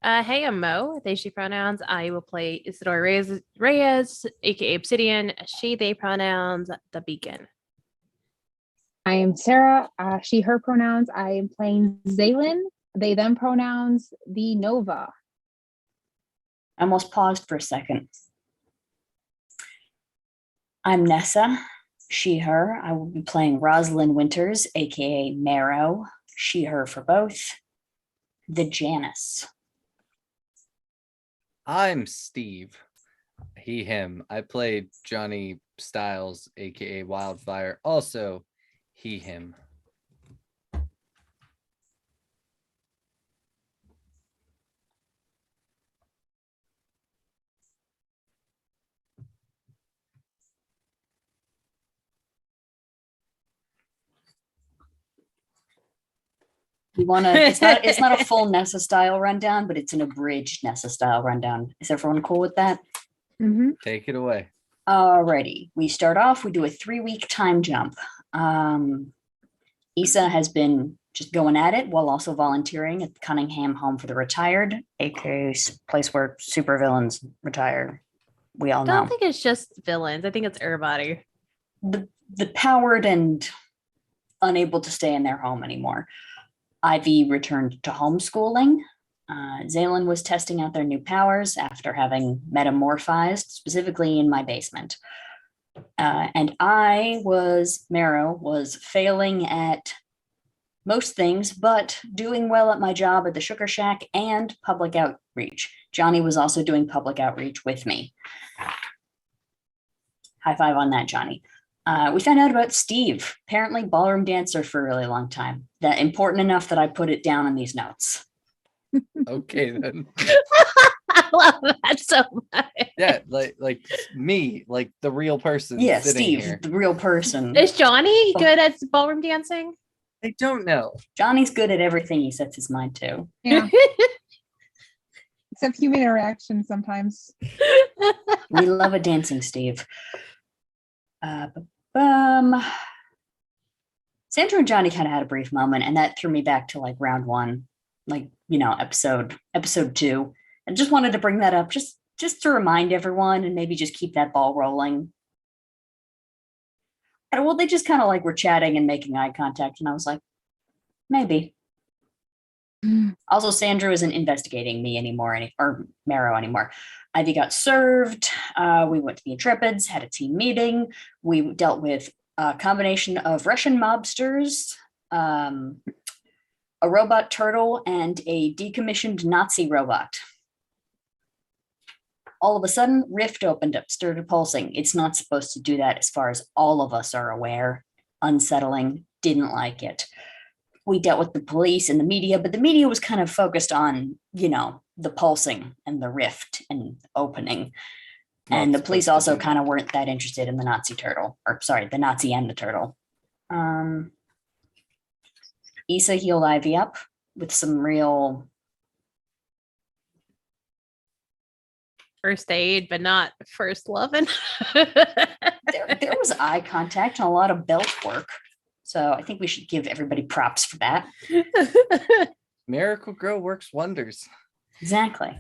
Hey, I'm Mo. They, she pronouns. I will play Isidore Reyes, aka Obsidian. She, they pronouns. The Beacon. I am Sarah, she, her pronouns. I am playing Zaylin, they, them pronouns, the Nova. I almost paused for a second. I'm Nessa, she, her. I will be playing Rosalind Winters, aka Marrow, she, her for both. The Janus. I'm Steve, he, him. I played Johnny Styles, aka Wildfire, also he, him. You want to? It's not a full Nessa style rundown, but it's an abridged Nessa style rundown. Is everyone cool with that? Take it away. Alrighty, we start off. We do a 3-week time jump. Issa has been just going at it while also volunteering at the Cunningham Home for the Retired, aka place where supervillains retire. We all I know. don't think it's just villains. I think it's everybody. The powered and unable to stay in their home anymore. Ivy returned to homeschooling. Zaylin was testing out their new powers after having metamorphized, specifically in my basement. And Marrow, was failing at most things, but doing well at my job at the Sugar Shack and public outreach. Johnny was also doing public outreach with me. High five on that, Johnny. We found out about Steve, apparently ballroom dancer for a really long time. That important enough that I put it down in these notes. Okay then. I love that so much. Yeah, like me, like the real person. Yeah, sitting Steve, here. the real person. Is Johnny good at ballroom dancing? I don't know. Johnny's good at everything he sets his mind to. Yeah, except human interaction sometimes. We love a dancing Steve. Sandra and Johnny kind of had a brief moment, and that threw me back to like round one, like episode 2. I just wanted to bring that up, just to remind everyone, and maybe just keep that ball rolling. And well, they just kind of like were chatting and making eye contact, and I was like, maybe. Also, Sandra isn't investigating me anymore, or Marrow anymore. Ivy got served. We went to the Intrepids, had a team meeting. We dealt with a combination of Russian mobsters, a robot turtle, and a decommissioned Nazi robot. All of a sudden, Rift opened up, started pulsing. It's not supposed to do that as far as all of us are aware. Unsettling, didn't like it. We dealt with the police and the media, but the media was kind of focused on, the pulsing and the rift and opening. And the police also kind of weren't that interested in the Nazi turtle, or sorry, the Nazi and the turtle. Issa healed Ivy up with some real First aid, but not first loving. there was eye contact and a lot of belt work. So I think we should give everybody props for that. Miracle Grow works wonders. Exactly.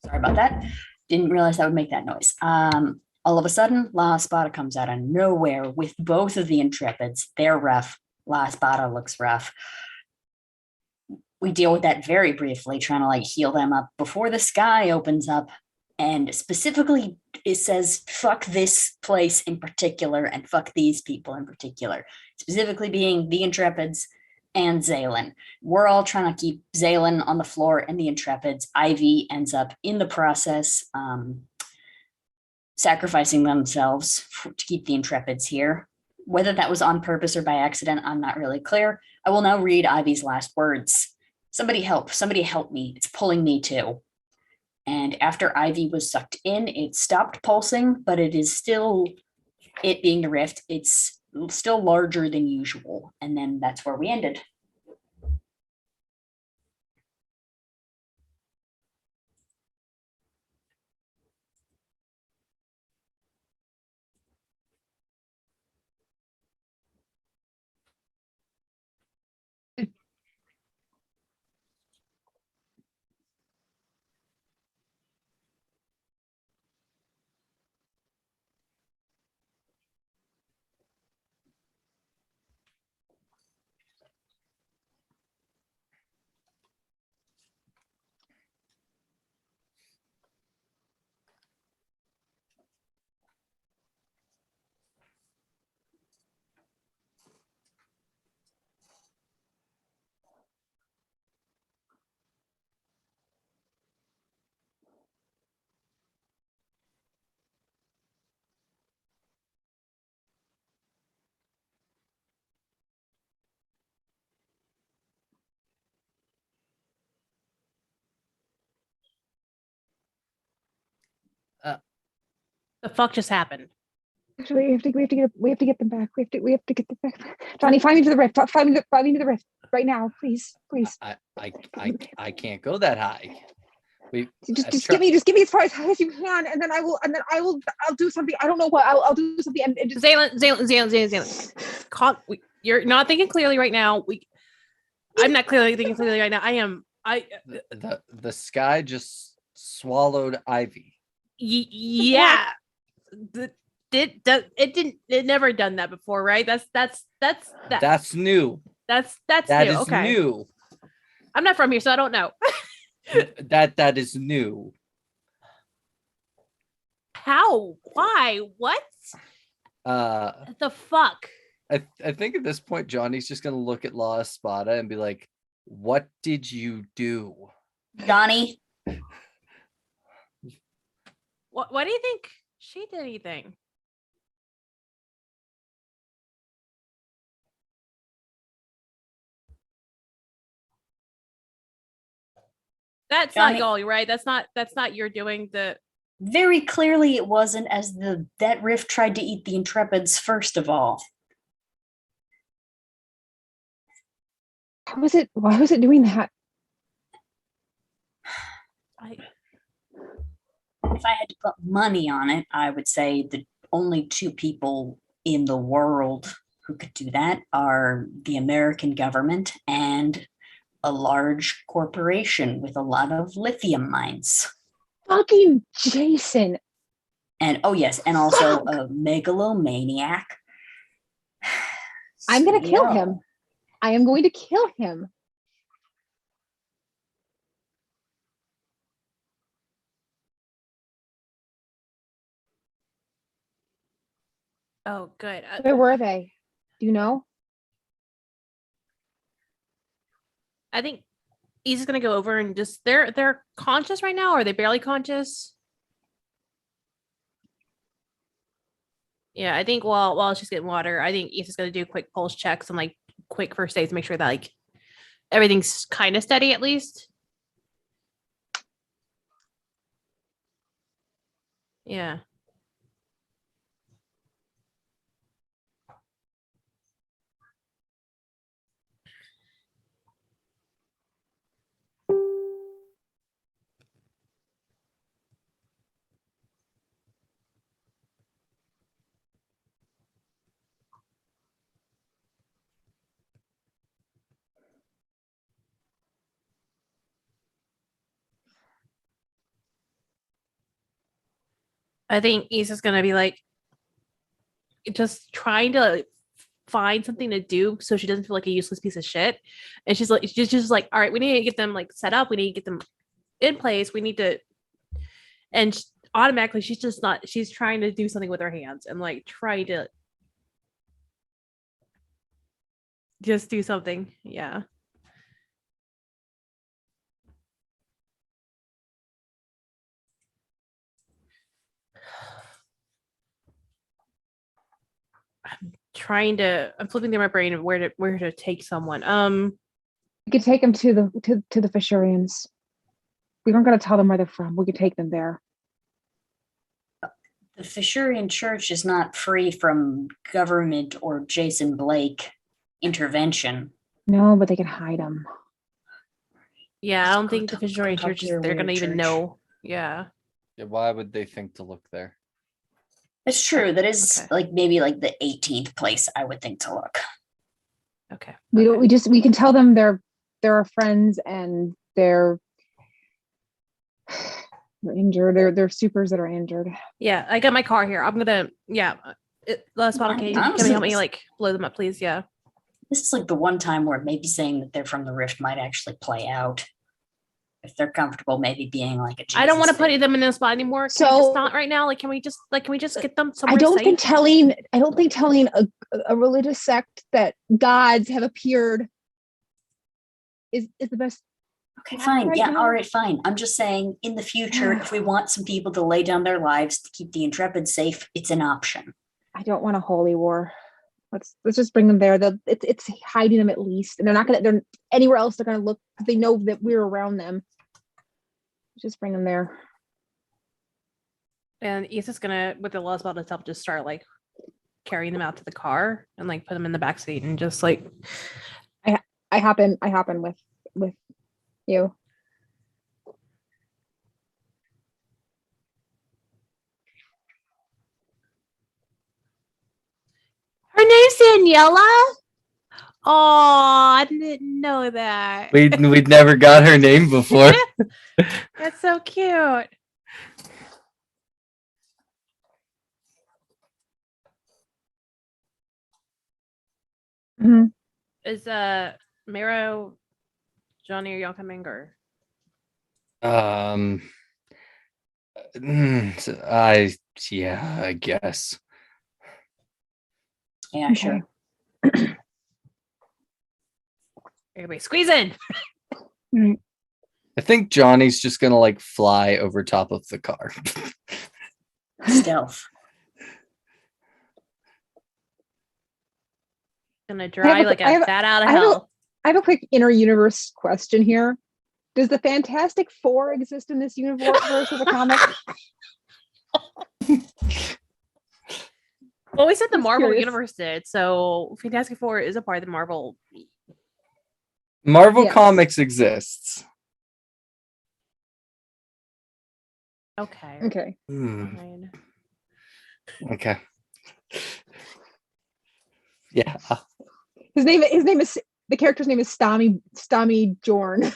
Sorry about that. Didn't realize that would make that noise. All of a sudden, La Espada comes out of nowhere with both of the Intrepids. They're rough. La Espada looks rough. We deal with that very briefly, trying to like heal them up before the sky opens up. And specifically, it says, fuck this place in particular and fuck these people in particular, specifically being the Intrepids and Zaylin. We're all trying to keep Zaylin on the floor and the Intrepids. Ivy ends up in the process sacrificing themselves to keep the Intrepids here. Whether that was on purpose or by accident, I'm not really clear. I will now read Ivy's last words. Somebody help me. It's pulling me too. And after Ivy was sucked in, it stopped pulsing, but it is still, it being the rift, it's still larger than usual. And then that's where we ended. The fuck just happened? Actually, we have to get them back. We have to get them back. Johnny, find me to the rift. Find me to the rift right now, please. I can't go that high. Just give me as far as you can, and then I'll do something. I don't know what I'll do something. And just Zaylen. You're not thinking clearly right now. I'm not thinking clearly right now. The sky just swallowed Ivy. Yeah. It never done that before, right? That's new. That's That new. is Okay. new. I'm not from here, so I don't know. That is new. How? Why? What? The fuck? I think at this point Johnny's just gonna look at La Espada and be like, "What did you do?" Johnny, What do you think she did anything? That's Johnny- not y'all, right? That's not your doing. The very clearly it wasn't, as that rift tried to eat the Intrepids first of all. Why was it doing that? If I had to put money on it, I would say the only two people in the world who could do that are the American government and a large corporation with a lot of lithium mines. Fucking Jason. And oh yes, and also Fuck. a megalomaniac. I'm gonna kill CEO. him. I am going to kill him. oh, good. Where were they? Do you know? I think he's just gonna go over and just they're conscious right now, or are they barely conscious? Yeah, I think while she's getting water, I think Ethan's gonna do quick pulse checks and like quick first aids to make sure that like everything's kind of steady at least. Yeah. I think Issa's gonna be like just trying to find something to do so she doesn't feel like a useless piece of shit. And she's just like, all right, we need to get them like set up, we need to get them in place, we need to and automatically she's just not she's trying to do something with her hands and like try to just do something. Yeah. I'm flipping through my brain of where to take someone. We could take them to the Fisherians. We aren't gonna tell them where they're from. We could take them there. The Fisherian Church is not free from government or Jason Blake intervention. No, but they can hide them. Yeah, I don't Go think the talk- Fisherian go talk church to is your they're gonna weird even church. know. Yeah. Yeah, why would they think to look there? It's true. That is Okay. like maybe like the 18th place I would think to look. Okay. We don't. We can tell them they're our friends and they're injured. They're supers that are injured. Yeah, I got my car here. I'm gonna last bottle, can you help me like blow them up, please? Yeah. This is like the one time where maybe saying that they're from the Rift might actually play out. If they're comfortable, maybe being like a I don't want to Jesus put figure. them in this spot anymore. Can we So- just not right now? Like, can we just get them somewhere I don't safe? think telling a religious sect that gods have appeared is the best. Okay, Yeah, fine. right Yeah, now. all right, fine. I'm just saying in the future, if we want some people to lay down their lives to keep the Intrepid safe, it's an option. I don't want a holy war. Let's just bring them there. It's hiding them at least, and they're anywhere else. They're gonna look because they know that we're around them. Just bring them there. And Issa's gonna, with the laws about itself, just start like carrying them out to the car and like put them in the back seat and just like I hop in with you. her name's Daniela. Oh, I didn't know that. We'd never got her name before. That's so cute. Mhm. Is Mero, Johnny, are y'all coming or? I yeah, I guess. Yeah, sure. Everybody squeeze in. I think Johnny's just gonna like fly over top of the car. Stealth. Gonna dry like I a have- bat out of I have a- hell. I have a quick inner universe question here. Does the Fantastic Four exist in this universe of the comic? Well, we said the Just Marvel curious. universe did, so Fantastic Four is a part of the Marvel. Marvel Yes. Comics exists. Okay. Okay. Fine. Okay. Yeah. His name is the character's name is Stami Jorn.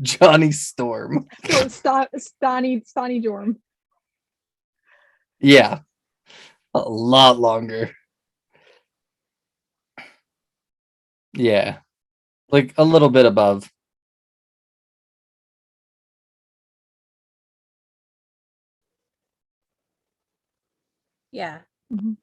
Johnny Storm. Stani Jorn. Yeah. A lot longer. Yeah. Like a little bit above. Yeah. Mhm.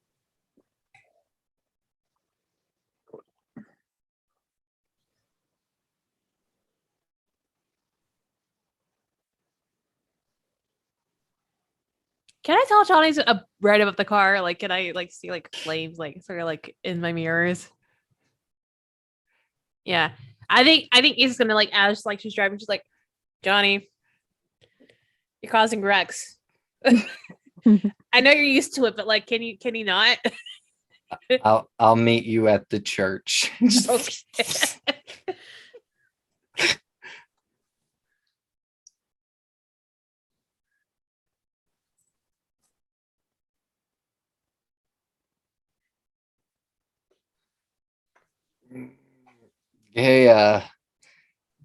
Can I tell Johnny's right above the car? Like, can I like see like flames like sort of like in my mirrors? Yeah. I think Issa's gonna like as like she's driving, she's like, Johnny, you're causing wrecks. I know you're used to it, but like, can you not? I'll meet you at the church. Okay. Hey,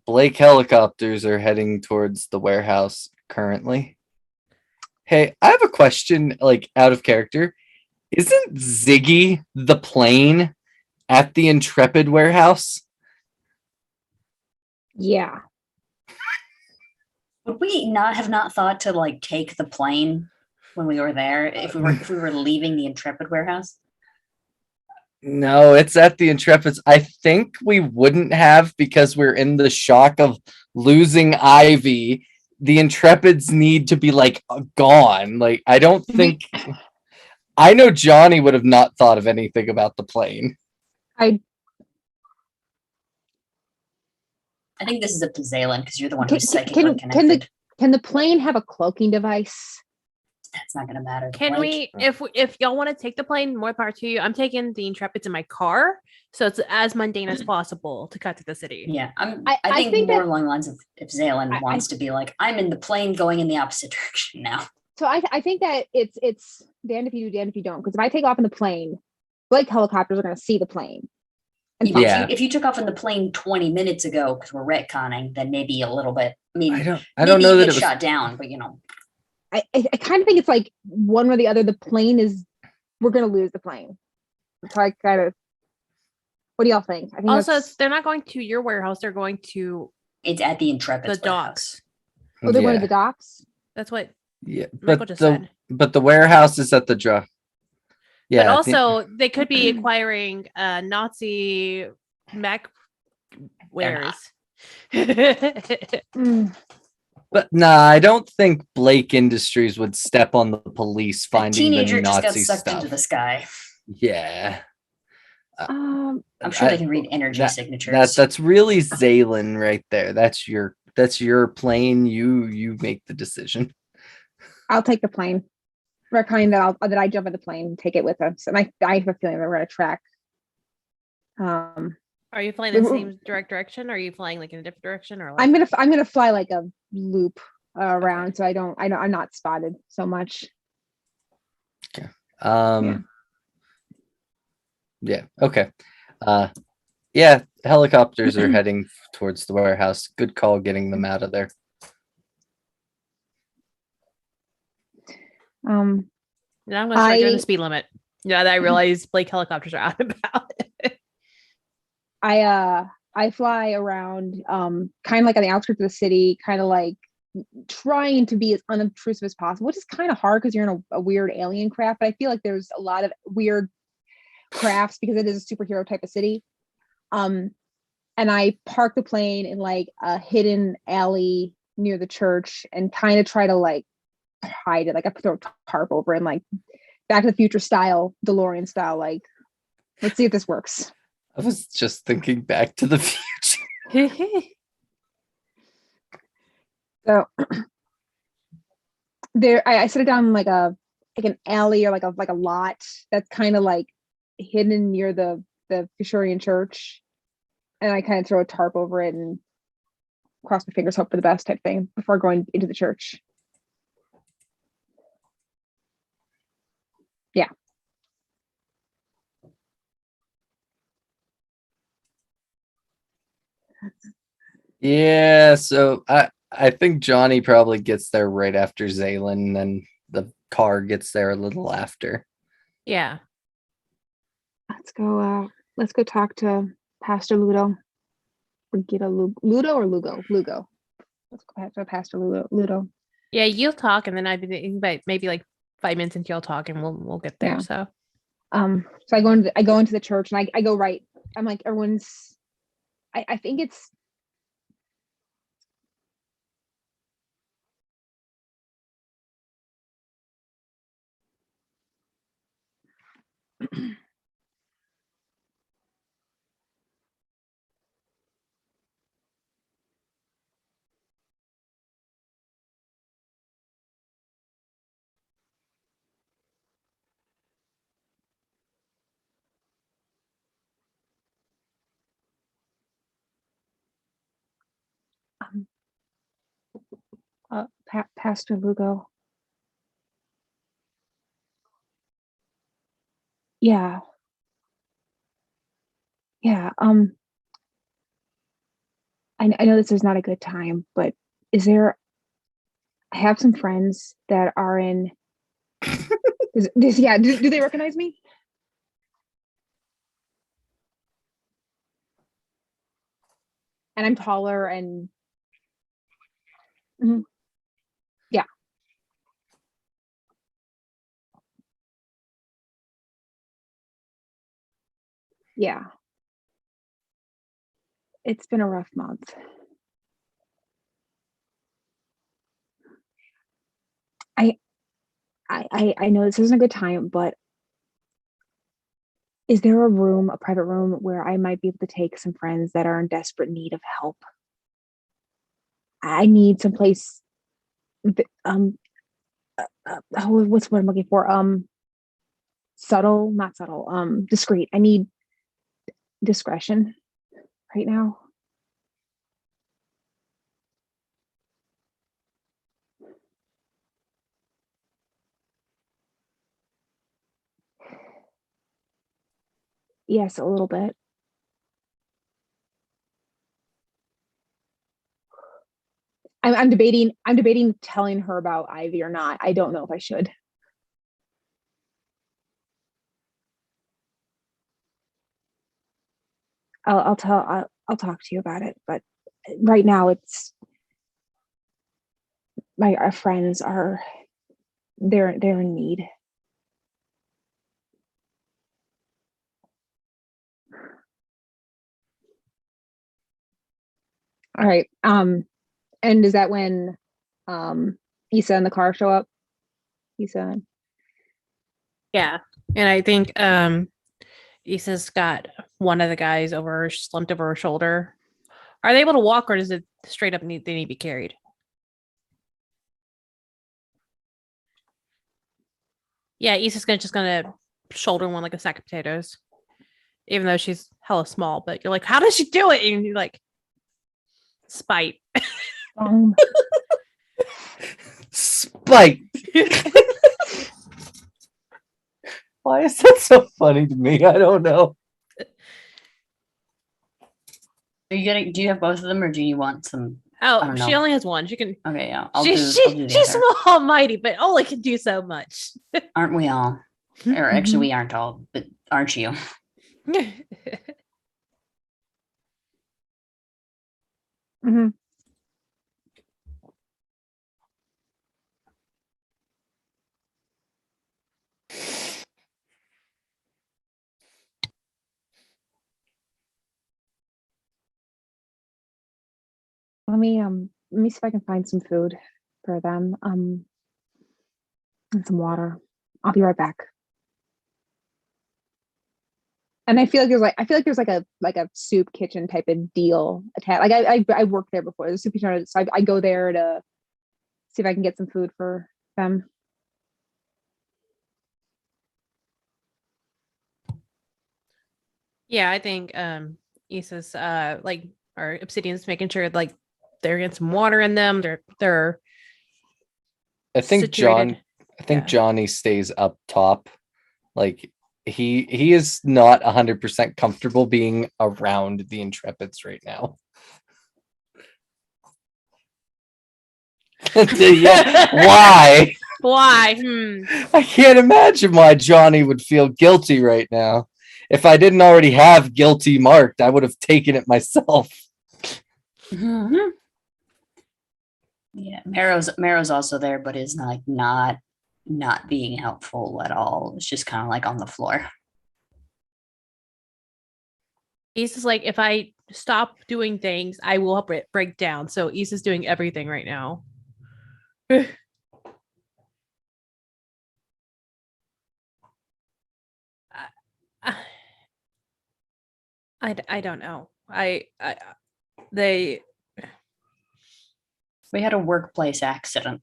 Blake helicopters are heading towards the warehouse currently. Hey, I have a question, like out of character. Isn't Ziggy the plane at the Intrepid warehouse? Yeah. Would we not thought to like take the plane when we were there if we were leaving the Intrepid warehouse? No, it's at the Intrepids. I think we wouldn't have because we're in the shock of losing Ivy. The Intrepids need to be like gone. Like, I don't think. I know Johnny would have not thought of anything about the plane. I think this is up to Zaylin because you're the one who's psychically connected. Can the plane have a cloaking device? That's not gonna matter. to Can Blake. we, if y'all want to take the plane, more power to you. I'm taking the Intrepids in my car, so it's as mundane as possible to cut to the city. Yeah, I I think think more that- along the lines of if Zaylin I- wants to be like, I'm in the plane going in the opposite direction now. So I think that it's damned if you do, damned if you don't. Because if I take off in the plane, Blake helicopters are going to see the plane. And If Yeah. if you took off in the plane 20 minutes ago because we're retconning, then maybe a little bit. I mean, I don't maybe know you that get it was. shot down, but you know, I kind of think it's like one or the other. The plane is we're going to lose the plane. So I kind of. What do y'all think? I think Also, that's- they're not going to your warehouse; they're going to it's at the Intrepid the docks. oh, they're going Yeah, to the docks. That's what yeah, Michael but just the said. warehouse is at the draw. Yeah, But I think- also, they could be acquiring Nazi mech wares. Mm. but nah, I don't think Blake Industries would step on the police A finding the teenager just got Nazi sucked stuff. into the sky. Yeah, I'm sure I- they can read energy that- signatures. that's really Zaylin right there. That's your plane. You make the decision. I'll take the plane. Recommend that I jump in the plane and take it with us. And I have a feeling we're gonna track. Are you flying the we- same direct direction? Or are you flying like in a different direction? Or like I'm gonna fly like a loop around, so I'm not spotted so much. Yeah. Okay. Yeah, helicopters are heading towards the warehouse. Good call getting them out of there. now I'm gonna start doing the I- speed limit. Yeah, that I realize Blake helicopters are out and about. I fly around kind of like on the outskirts of the city, kind of like trying to be as unobtrusive as possible, which is kind of hard because you're in a weird alien craft. But I feel like there's a lot of weird crafts because it is a superhero type of city. And I park the plane in like a hidden alley near the church and kind of try to like hide it. Like I throw a tarp over it and like Back to the Future style, DeLorean style. Like, let's see if this works. I was just thinking Back to the Future. So there, I set it down in like an alley or like a lot that's kind of like hidden near the Fishurian church, and I kind of throw a tarp over it and cross my fingers, hope for the best type thing before going into the church. Yeah. Yeah, so I think Johnny probably gets there right after Zaylin, and the car gets there a little after. Yeah. Let's go talk to Pastor Ludo. Ludo or Lugo? Lugo. Let's go talk to Pastor Ludo. Yeah, you'll talk and then maybe like 5 minutes into you'll talk and we'll get there. Yeah. So So I go into the church and I go right. I'm like, everyone's I think it's Pastor Lugo. Yeah. Yeah. I know this is not a good time, but is there I have some friends that are in yeah, do they recognize me? And I'm taller and Mhm. Yeah. Yeah. It's been a rough month. I know this isn't a good time, but is there a private room where I might be able to take some friends that are in desperate need of help? I need some place. What's what I'm looking for? Subtle, not subtle. Discreet. I need discretion right now. Yes, a little bit. I'm debating. I'm debating telling her about Ivy or not. I don't know if I should. I'll talk to you about it. But right now, it's our friends are they're in need. All right. And is that when Issa and the car show up? Issa. yeah. And I think Issa's got one of the guys slumped over her shoulder. Are they able to walk or does it straight up they need to be carried? Yeah, Issa's just gonna shoulder one like a sack of potatoes. Even though she's hella small, but you're like, how does she do it? And you're like, spite. Um, Spike. Why is that so funny to me? I don't know. Are you getting? Do you have both of them, or do you want some? I Oh, don't she know. only has one. She can. Okay, yeah, I'll I'll do the she's other. small, mighty, but only can do so much. Aren't we all? Or actually, we aren't all, but aren't you? mhm. Let me see if I can find some food for them. And some water. I'll be right back. And I feel like there's like a soup kitchen type of deal attached. Like I worked there before. The soup kitchen, so I go there to see if I can get some food for them. Yeah, I think Issa's like or Obsidian's making sure like they're getting some water in them. They're I think situated. Yeah. Johnny stays up top. Like he is not 100% comfortable being around the Intrepids right now. Yeah, why? Why? I can't imagine why Johnny would feel guilty right now. If I didn't already have guilty marked, I would have taken it myself. Mhm. Yeah, Marrow's also there, but is like not being helpful at all. It's just kind of like on the floor. Issa's like, if I stop doing things, I will break down. So Issa's doing everything right now. I, I don't know. They We had a workplace accident.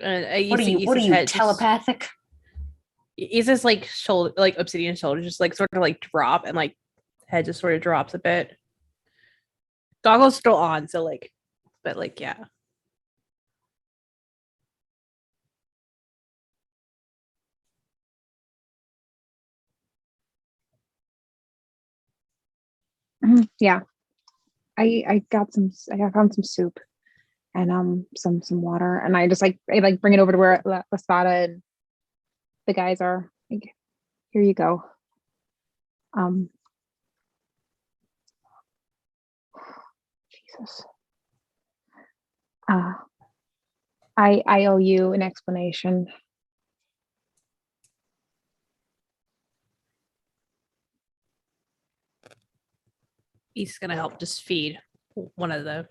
What are you? What are you? Telepathic? Issa's like shoulder, like Obsidian shoulder, just like sort of like drop, and like head just sort of drops a bit. Goggles still on, so like, but like, yeah. Yeah, I found some soup and some water, and I like bring it over to where La Spada and the guys are. Like, here you go. Um, Jesus. Uh, I owe you an explanation. He's gonna help just feed one of the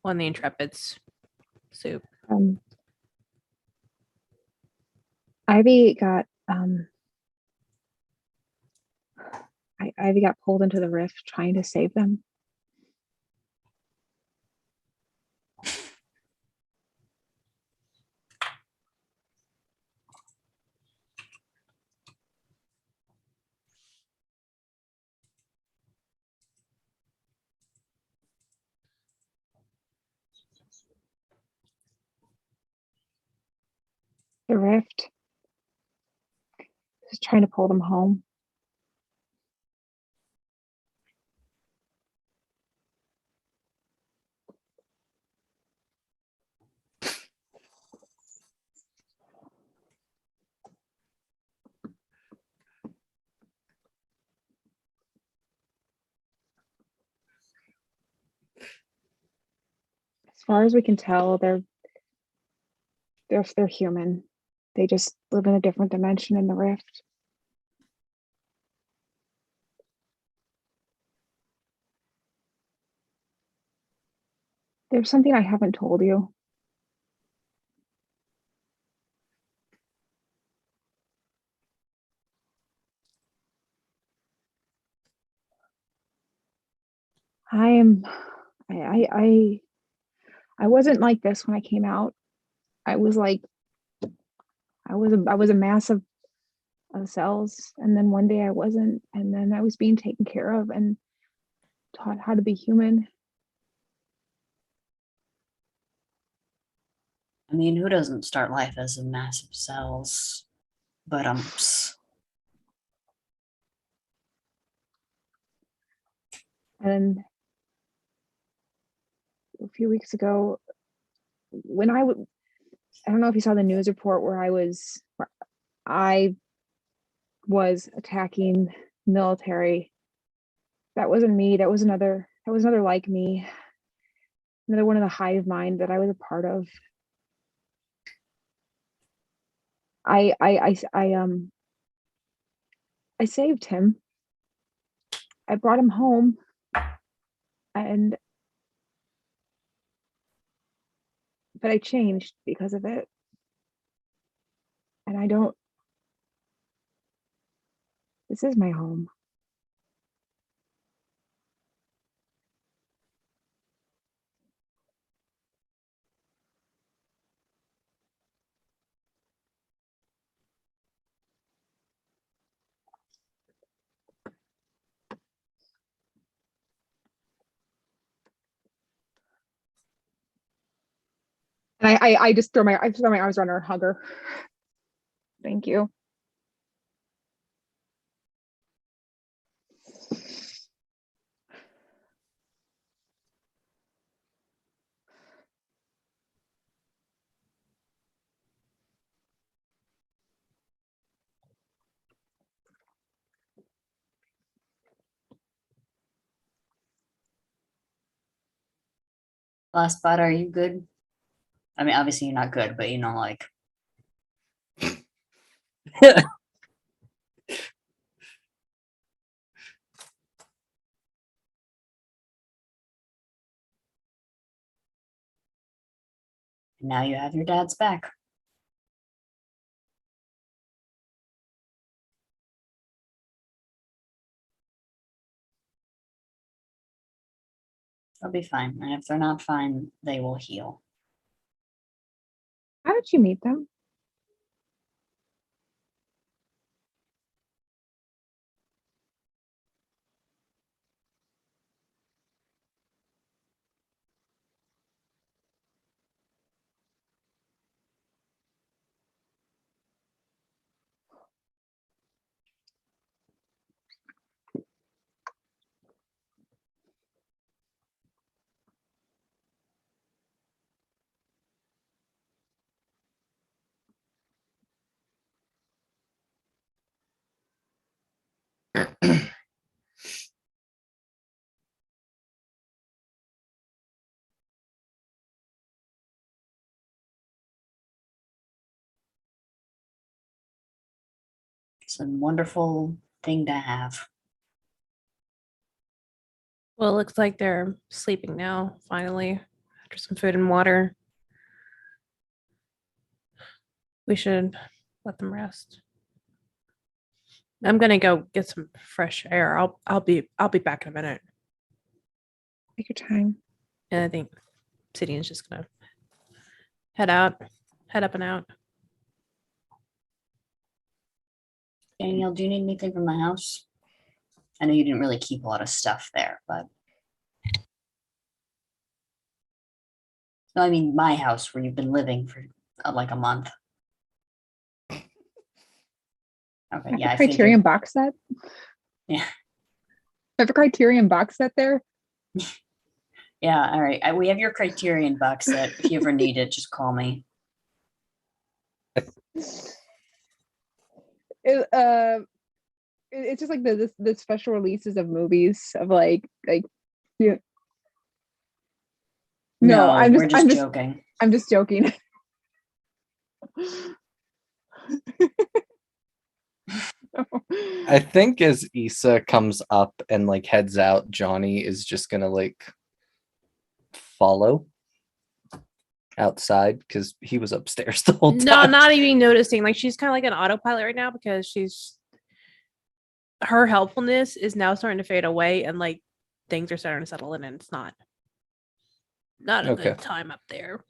Intrepids soup. Um, Ivy got pulled into the rift trying to save them. The rift was trying to pull them home. As far as we can tell, they're human. They just live in a different dimension in the rift. There's something I haven't told you. I am I I wasn't like this when I came out. I was like, I was a mass of cells, and then one day I wasn't, and then I was being taken care of and taught how to be human. I mean, who doesn't start life as a mass of cells? But And a few weeks ago, when I don't know if you saw the news report where I was attacking military. That wasn't me. That was another like me. Another one of the hive mind that I was a part of. I saved him. I brought him home, and but I changed because of it. And I don't, this is my home. And I just I throw my arms around her and hug her. Thank you. last spot, are you good? I mean, obviously you're not good, but you know, like now you have your dad's back. They'll be fine. And if they're not fine, they will heal. How did you meet them? It's a wonderful thing to have. Well, it looks like they're sleeping now, finally, after some food and water. We should let them rest. I'm gonna go get some fresh air. I'll be back in a minute. Take your time. And I think Obsidian's just gonna head out, head up and out. Danielle, do you need anything from the house? I know you didn't really keep a lot of stuff there, but no, I mean my house where you've been living for like a month. Okay, Have yeah, a I Criterion figured. box set. Yeah, Have a Criterion box set there. yeah. All right, we have your Criterion box set. If you ever need it, just call me. It's just like the special releases of movies of like yeah. No, No, we're just joking. I'm just joking. I think as Issa comes up and like heads out, Johnny is just gonna like follow outside because he was upstairs the whole time. No, not even noticing. Like she's kind of like an autopilot right now because her helpfulness is now starting to fade away and like things are starting to settle in and it's not. Not a Okay. good time up there.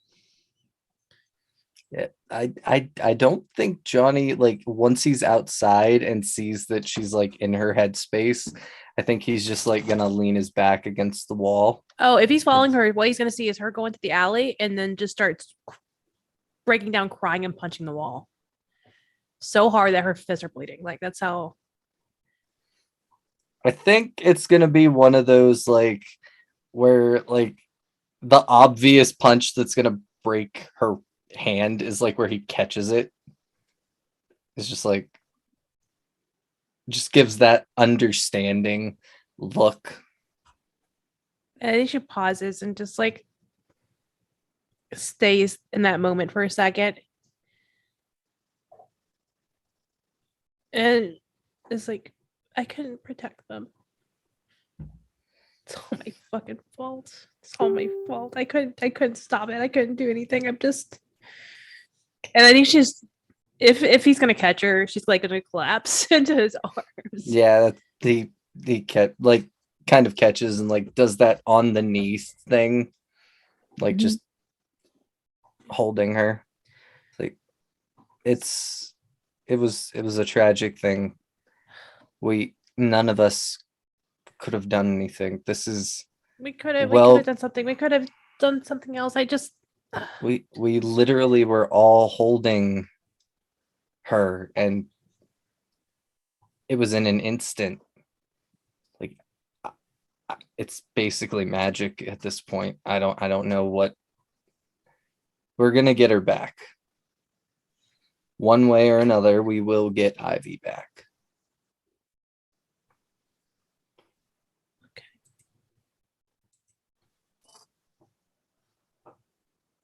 Yeah, I don't think Johnny, like, once he's outside and sees that she's like in her headspace, I think he's just like gonna lean his back against the wall. Oh, if he's following her, what he's gonna see is her go into the alley and then just starts breaking down, crying, and punching the wall so hard that her fists are bleeding. Like that's how. I think it's gonna be one of those like where like the obvious punch that's gonna break her hand is like where he catches it. It's just like just gives that understanding look. I think she pauses and just like stays in that moment for a second. And it's like, I couldn't protect them. It's all my fucking fault. It's all my fault. I couldn't stop it. I couldn't do anything. I'm just and I think she's if he's gonna catch her, she's like gonna collapse into his arms. Yeah, the cat like kind of catches and like does that on the knees thing, like Mhm. just holding her. Like it was a tragic thing. None of us could have done anything. This is We could have Well- done something. We could have done something else. I just we literally were all holding her and it was in an instant. Like it's basically magic at this point. I don't know what we're gonna get her back. One way or another, we will get Ivy back.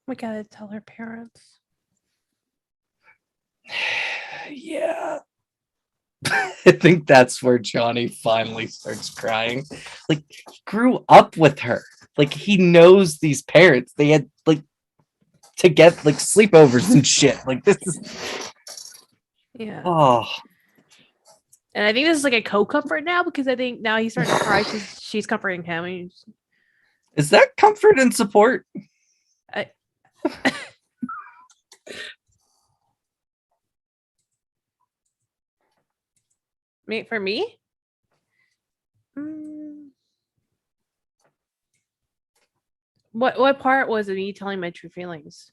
we gotta tell her parents. Yeah. I think that's where Johnny finally starts crying. Like he grew up with her. Like he knows these parents. They had like to get like sleepovers and shit. Like this is Yeah. oh And I think this is like a co-comfort now because I think now he's starting to cry. She's comforting him. And is that comfort and support? for me? Mm. What part was it me telling my true feelings?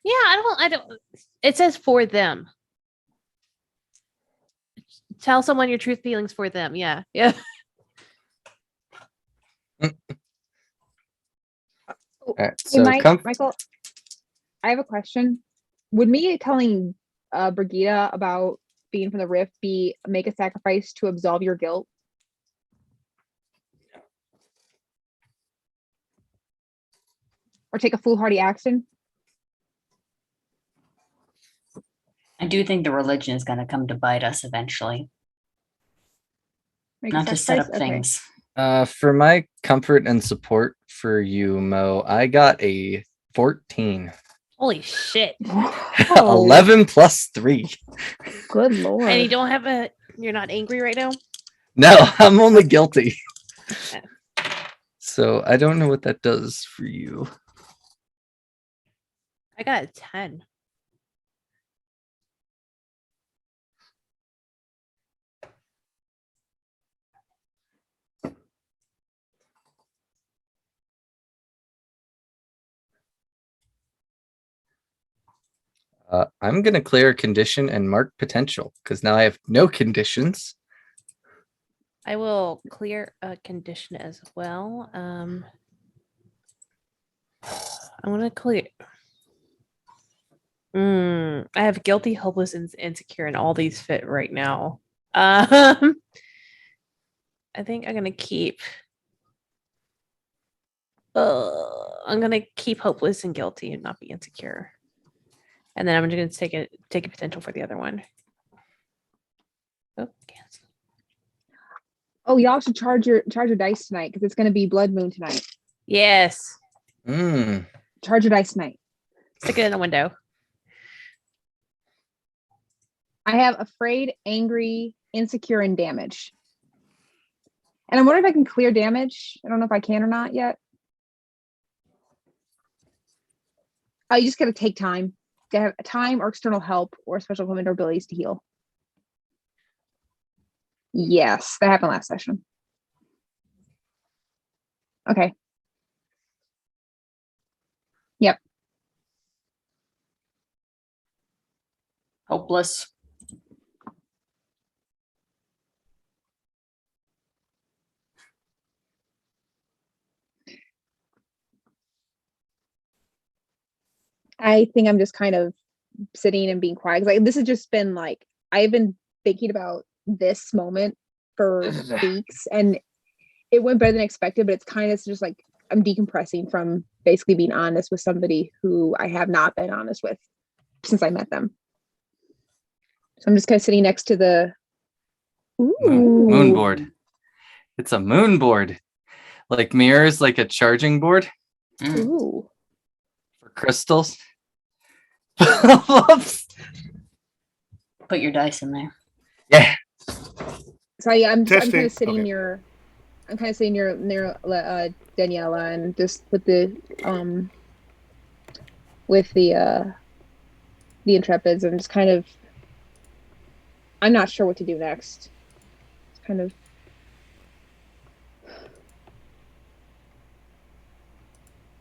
Yeah, I don't it says for them. Tell someone your true feelings for them. Yeah. Yeah. All right, Hey, so Michael, I have a question. Would me telling Brigida about being from the Rift be make a sacrifice to absolve your guilt? Or take a foolhardy action? I do think the religion is going to come to bite us eventually, Make a not to set up sacrifice? Okay. things. for my comfort and support for you, Mo, I got a 14. Holy shit. Whoa, 11 plus 3. good lord. And you don't have a you're not angry right now? No, I'm only guilty. So I don't know what that does for you. I got a 10. I'm gonna clear a condition and mark potential because now I have no conditions. I will clear a condition as well. I'm gonna clear. I have guilty, hopeless, and insecure, and all these fit right now. I think I'm gonna keep. I'm gonna keep hopeless and guilty, and not be insecure. And then I'm gonna take a potential for the other one. Oh, cancel. Oh, y'all should charge your dice tonight because it's gonna be Blood Moon tonight. Yes. Charge your dice tonight. Stick it in the window. I have afraid, angry, insecure, and damage. And I'm wondering if I can clear damage. I don't know if I can or not yet. Oh, you just gotta take time to have time or external help or special equipment or abilities to heal. Yes, that happened last session. Okay. Yep. Hopeless. I think I'm just kind of sitting and being quiet. 'Cause, like, this has just been like I've been thinking about this moment for weeks, and it went better than expected. But it's kind of just like I'm decompressing from basically being honest with somebody who I have not been honest with since I met them. So I'm just kind of sitting next to the Moon Ooh. board. It's a moon board. Like mirrors, like a charging board Mm. Ooh. for crystals. Put your dice in there. Yeah. So I'm kind Testing. of sitting Okay. near Daniela, and just with the Intrepids, and just kind of I'm not sure what to do next. It's kind of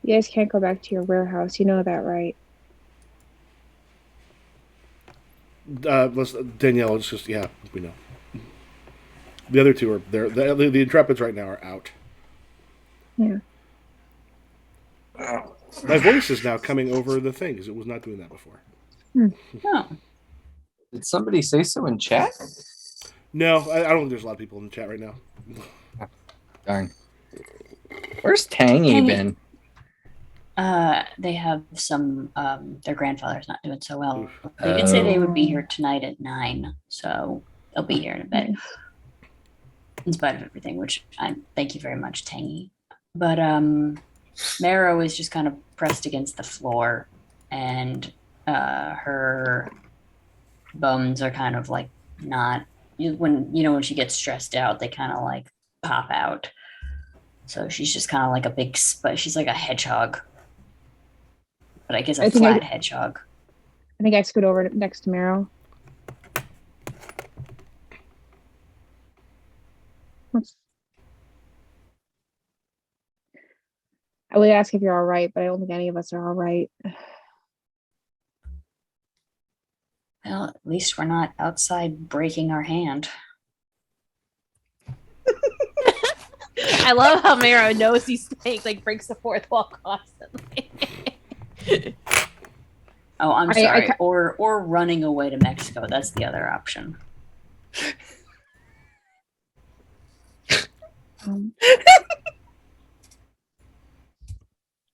you guys can't go back to your warehouse, you know that, right? Danielle, it's just, yeah, we know. The other two are there. The Intrepids right now are out. Yeah. My voice is now coming over the thing because it was not doing that before. Oh, Did somebody say so in chat? No, I don't think there's a lot of people in the chat right now. Darn. Where's Tangy Tangy. been? they have some. Their grandfather's not doing so well. Oof. They did say they would be Oh. here tonight at 9, so they'll be here in a bit. Nice. In spite of everything, which I thank you very much, Tangy. But Marrow is just kind of pressed against the floor, and her bones are kind of like not when she gets stressed out, they kind of like pop out. So she's just kind of like a big, she's like a hedgehog, but I guess a I think flat hedgehog. I think I scoot over next to Marrow. I would ask if you're all right, but I don't think any of us are all right. Well, at least we're not outside breaking our hand. I love how Mara knows these things, like breaks the fourth wall constantly. Oh, I'm I sorry. ca- Or running away to Mexico. That's the other option.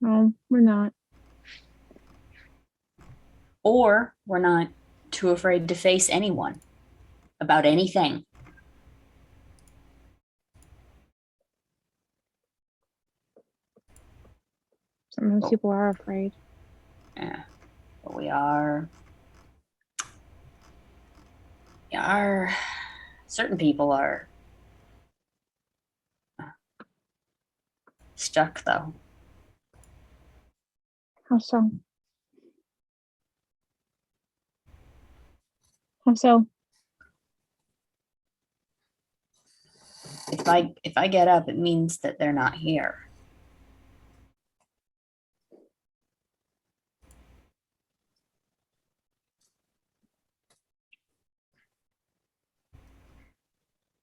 No, we're not. Or we're not too afraid to face anyone about anything. Sometimes Oh. people are afraid. Yeah. But we are. Certain people are stuck, though. How so? How so? If I get up, it means that they're not here.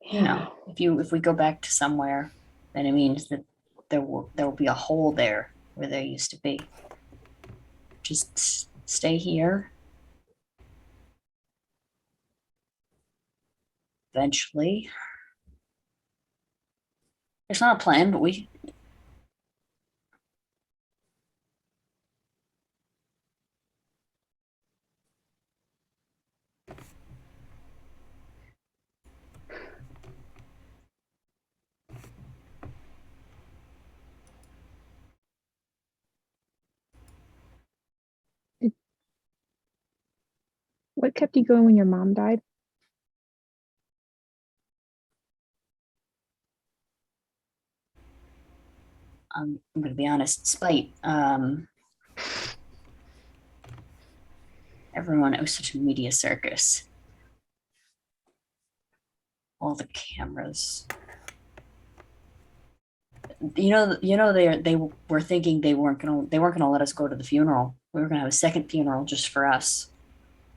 You know, if we go back to somewhere, then it means that there will be a hole there where there used to be. Just stay here. Eventually. It's not a plan, but we What kept you going when your mom died? I'm going to be honest, spite everyone. It was such a media circus. All the cameras. They were thinking they weren't gonna let us go to the funeral. We were gonna have a second funeral just for us.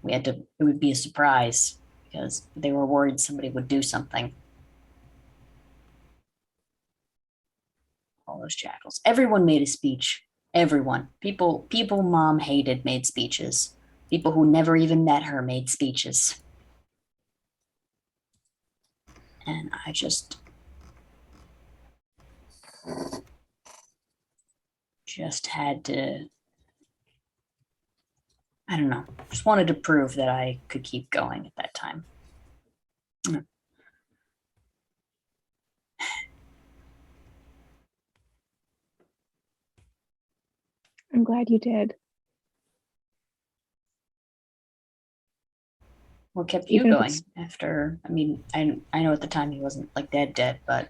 It would be a surprise because they were worried somebody would do something. All those jackals. Everyone made a speech. Everyone. People mom hated made speeches. People who never even met her made speeches. And I just had to, I don't know, just wanted to prove that I could keep going at that time. I'm glad you did. What kept you Even if going it's- after? I mean, I know at the time he wasn't like dead, but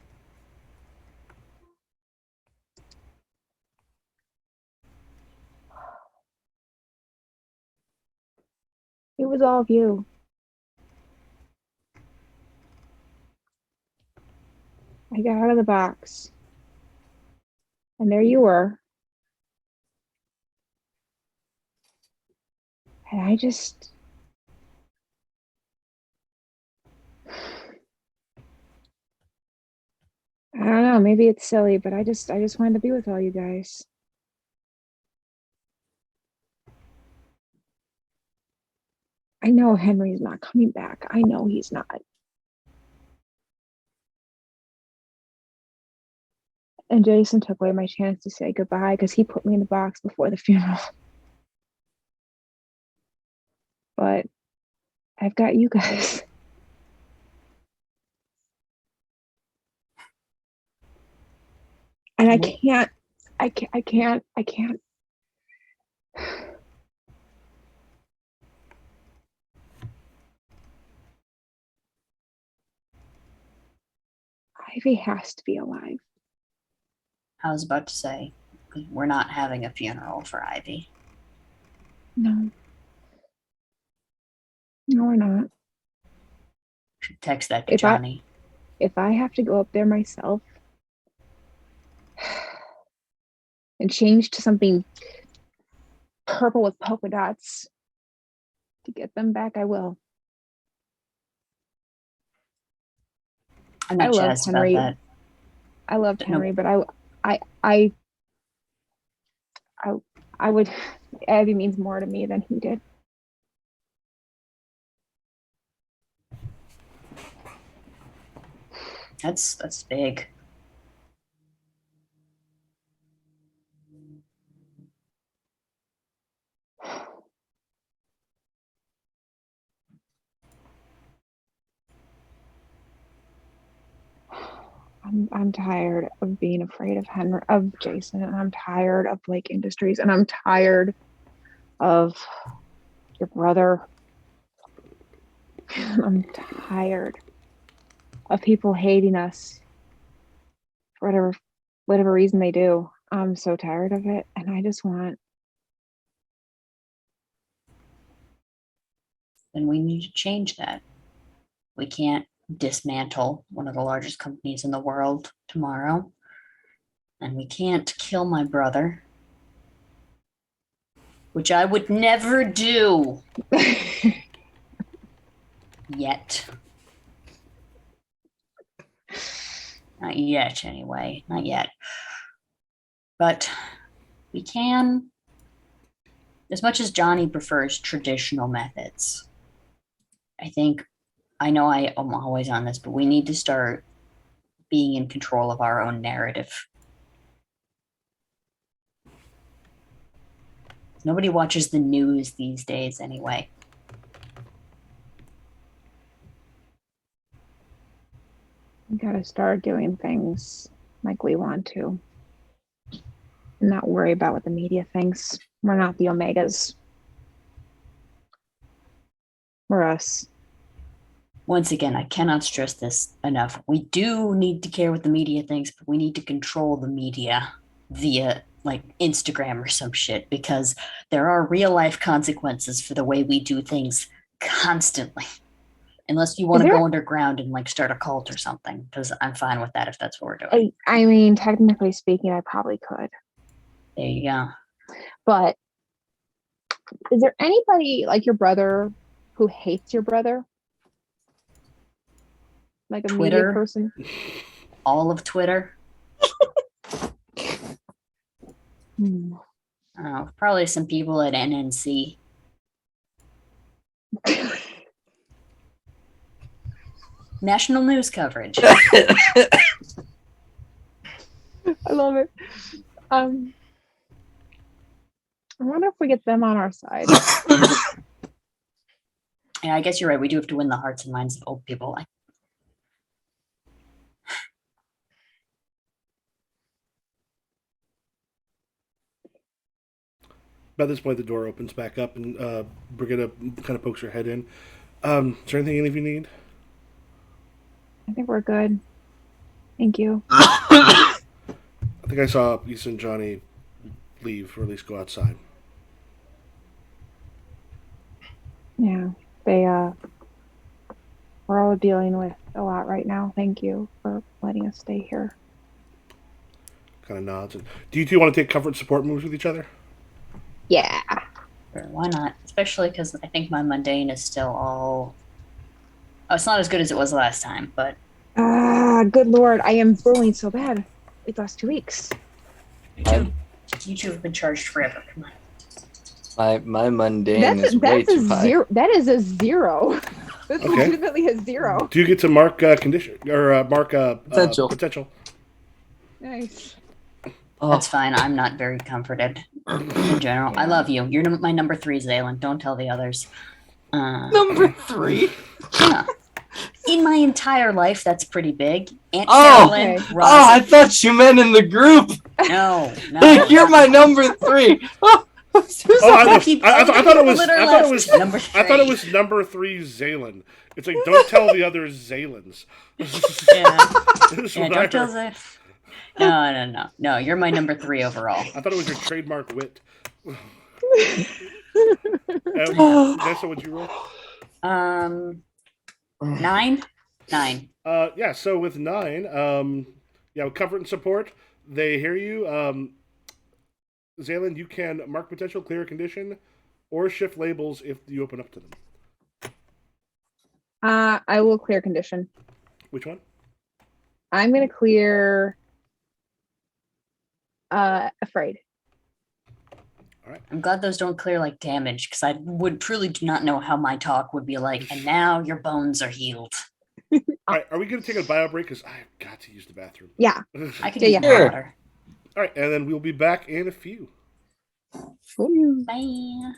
It was all of you. I got out of the box. And there you were. And I just, I don't know, maybe it's silly, but I just wanted to be with all you guys. I know Henry's not coming back. I know he's not. And Jason took away my chance to say goodbye because he put me in the box before the funeral. But I've got you guys. And I can't. Ivy has to be alive. I was about to say, we're not having a funeral for Ivy. No. No, we're not. Should text that to Johnny. If I have to go up there myself and change to something purple with polka dots to get them back, I will. I'm not jazzed about that. I loved Henry, but I would. Abby means more to me than he did. That's big. I'm tired of being afraid of Jason, and I'm tired of Blake Industries, and I'm tired of your brother. I'm tired of people hating us for whatever reason they do. I'm so tired of it, and I just want. Then we need to change that. We can't dismantle one of the largest companies in the world tomorrow. And we can't kill my brother, which I would never do. Yet. Not yet, anyway. Not yet. But we can, as much as Johnny prefers traditional methods, I know I am always on this, but we need to start being in control of our own narrative. Nobody watches the news these days anyway. We gotta start doing things like we want to. And not worry about what the media thinks. We're not the Omegas. We're us. Once again, I cannot stress this enough. We do need to care what the media thinks, but we need to control the media. via like Instagram or some shit, because there are real life consequences for the way we do things constantly. Unless you want to there- go underground and like start a cult or something, because I'm fine with that if that's what we're doing. I mean, technically speaking, I probably could. There you go. But is there anybody like your brother who hates your brother? Like a media Twitter? person? All of Twitter. Hmm. Probably some people at NNC. National news coverage. I love it. I wonder if we get them on our side. Yeah, I guess you're right. We do have to win the hearts and minds of old people. By this point, the door opens back up, and Brigitte kind of pokes her head in. Is there anything any of you need? I think we're good. Thank you. I think I saw Issa and Johnny leave, or at least go outside. Yeah, we're all dealing with a lot right now. Thank you for letting us stay here. Kind of nods. And do you two want to take comfort and support moves with each other? Yeah. Sure, why not? Especially because I think my mundane is still all. Oh, it's not as good as it was last time, but Good Lord, I am bullying so bad. These last 2 weeks. you two have been charged forever. Come on. My mundane is way That's a too high. zero. That is a zero. That's Okay. legitimately a zero. Do you get to mark condition or mark Potential. potential? Nice. Oh, That's fine. I'm not very comforted in general. I Yeah. love you. You're my number 3, Zaylen. Don't tell the others. number 3. Yeah. In my entire life, that's pretty big. Aunt Oh! Carolyn, Okay. Ross. Oh, I thought you meant in the group. No, no. Like, you're my number 3. Oh, Oh, I thought it was. Litter I thought it left. was. Number I thought it 3. was number 3 Zaylen. It's like don't tell the other Zaylens. Yeah. This is Yeah, what I don't tell heard. Zay. No. You're my number 3 overall. I thought it was your trademark wit. Vanessa, what'd you roll? 9. Yeah. So with 9, yeah, with comfort and support, they hear you. Zaylen, you can mark potential, clear a condition, or shift labels if you open up to them. I will clear condition. Which one? I'm gonna clear afraid. I'm glad those don't clear like damage, because I would truly do not know how my talk would be like. And now your bones are healed. All right. Are we going to take a bio break? Because I've got to use the bathroom. Yeah. I could Yeah, use yeah. more Sure. water. All right, and then we'll be back in a few. Bye.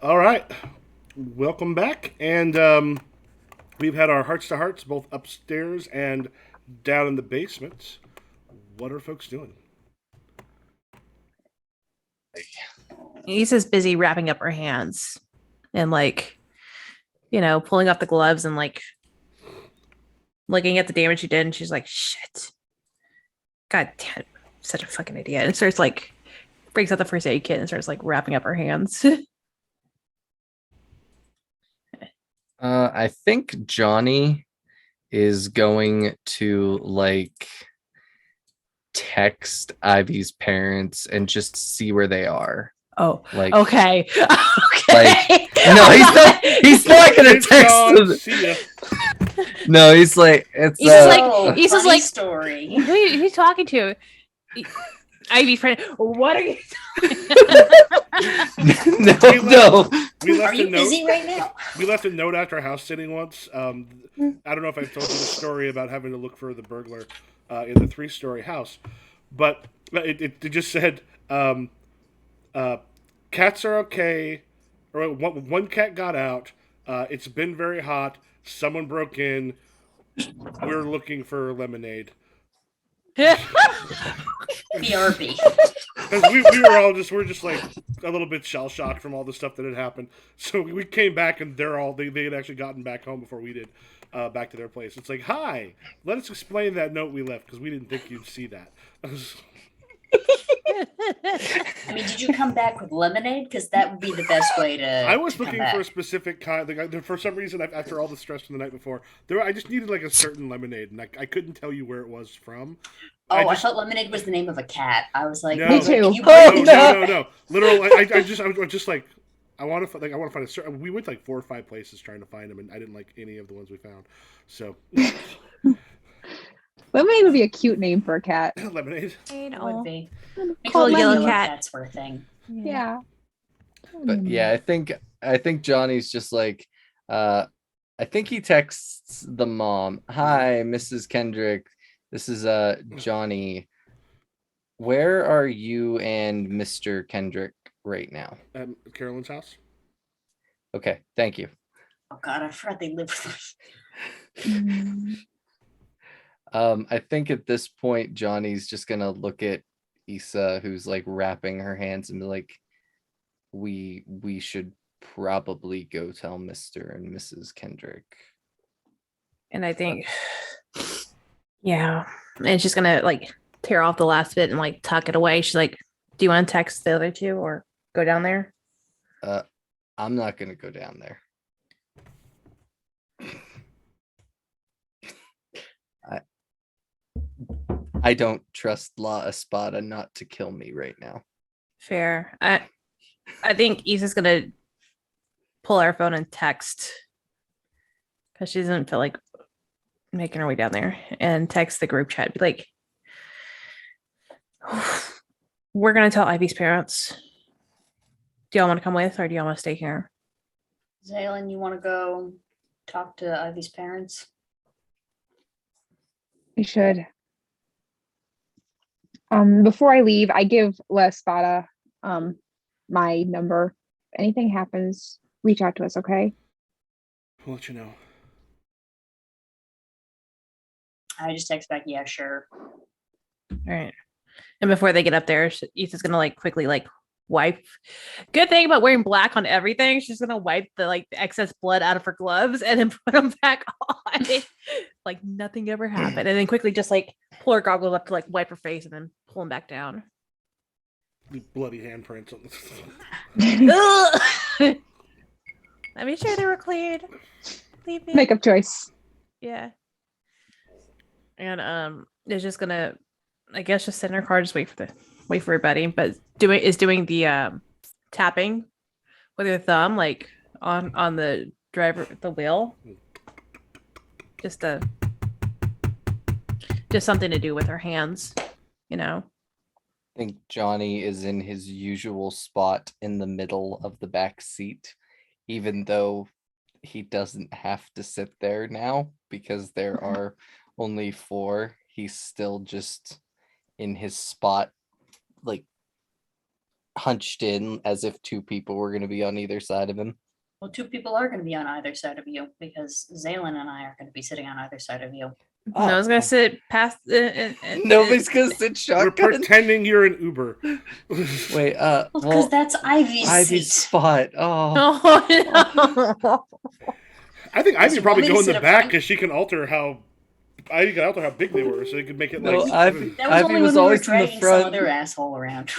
All right. Welcome back. And we've had our hearts to hearts both upstairs and down in the basement. What are folks doing? Issa's busy wrapping up her hands and like, pulling off the gloves and like looking at the damage she did, and she's like, shit. God damn, such a fucking idiot. And starts like breaks out the first aid kit and starts like wrapping up her hands. I think Johnny is going to like text Ivy's parents and just see where they are. Oh, Like, okay. Like, no, he's not gonna It's text gone. them. See ya. No, he's like, it's He's just like- Oh, he's just funny like- story. Who are you talking to? Ivy friend. What are you? no. We Are left a you note. busy right now? We left a note after house sitting once. I don't know if I've told you the story about having to look for the burglar in the 3-story house, but it just said cats are okay. Or one cat got out. It's been very hot. Someone broke in. We're looking for lemonade. BRB. Because we we're just like a little bit shell shocked from all the stuff that had happened. So we came back and they had actually gotten back home before we did, back to their place. It's like, hi, let us explain that note we left because we didn't think you'd see that. I mean, did you come back with lemonade? Because that would be the best way to. I was to come looking back. for a specific kind. Like, for some reason, after all the stress from the night before, I just needed like a certain lemonade, and I couldn't tell you where it was from. Oh, I just- thought lemonade was the name of a cat. I was like, No. Me wait, too. can you Oh, bring- No. Literal. I was just like, I want to find a certain. We went like 4 or 5 places trying to find them, and I didn't like any of the ones we found. So Lemonade would be a cute name for a cat. lemonade. It would be. Makes Called all Yellow yellow Cat. cats were a thing. Yeah. But yeah, I think Johnny's just like, I think he texts the mom, "Hi, Mrs. Kendrick. This is Johnny. Where are you and Mr. Kendrick right now?" At Carolyn's house. Okay, thank you. Oh God, I forgot they lived with us. I think at this point Johnny's just gonna look at Issa, who's like wrapping her hands, and be like, we should probably go tell Mr. and Mrs. Kendrick. And I think, yeah, and she's gonna like tear off the last bit and like tuck it away. She's like, "Do you want to text the other two or go down there?" I'm not gonna go down there. I don't trust La Espada not to kill me right now. Fair. I think Issa's gonna pull her phone and text because she doesn't feel like making her way down there, and text the group chat. Be like, "We're gonna tell Ivy's parents. Do y'all want to come with, or do y'all want to stay here?" Zaylin, you want to go talk to Ivy's parents? We should. Before I leave, I give La Espada my number. If anything happens, reach out to us, okay? I'll let you know. I just text back, yeah, sure. All right. And before they get up there, Ethan's gonna like quickly like wipe. Good thing about wearing black on everything, she's gonna wipe the like the excess blood out of her gloves and then put them back on. Like nothing ever happened. And then quickly just like pull her goggles up to like wipe her face and then pull them back down. The bloody handprints on the. Ugh. Let me sure they were clean. Leave me. Makeup choice. Yeah. And they're just gonna, I guess, just sit in her car, just wait for everybody. But doing the tapping with her thumb, like on the the wheel. Just something to do with her hands, you know. I think Johnny is in his usual spot in the middle of the back seat, even though he doesn't have to sit there now because there are only 4. He's still just in his spot, like hunched in as if two people were going to be on either side of him. Well, two people are going to be on either side of you because Zaylin and I are going to be sitting on either side of you. No one's gonna sit past. Nobody's going to sit We're shotgun. pretending you're an Uber. Wait, Well, because that's Ivy's Ivy's seat. spot. Oh, Oh no! I think Ivy you probably want me go to in the sit up back front? because she can alter how big they were, so they could make it No, like. Ivy- That was Ivy only was when we were always in the dragging front. some other asshole around.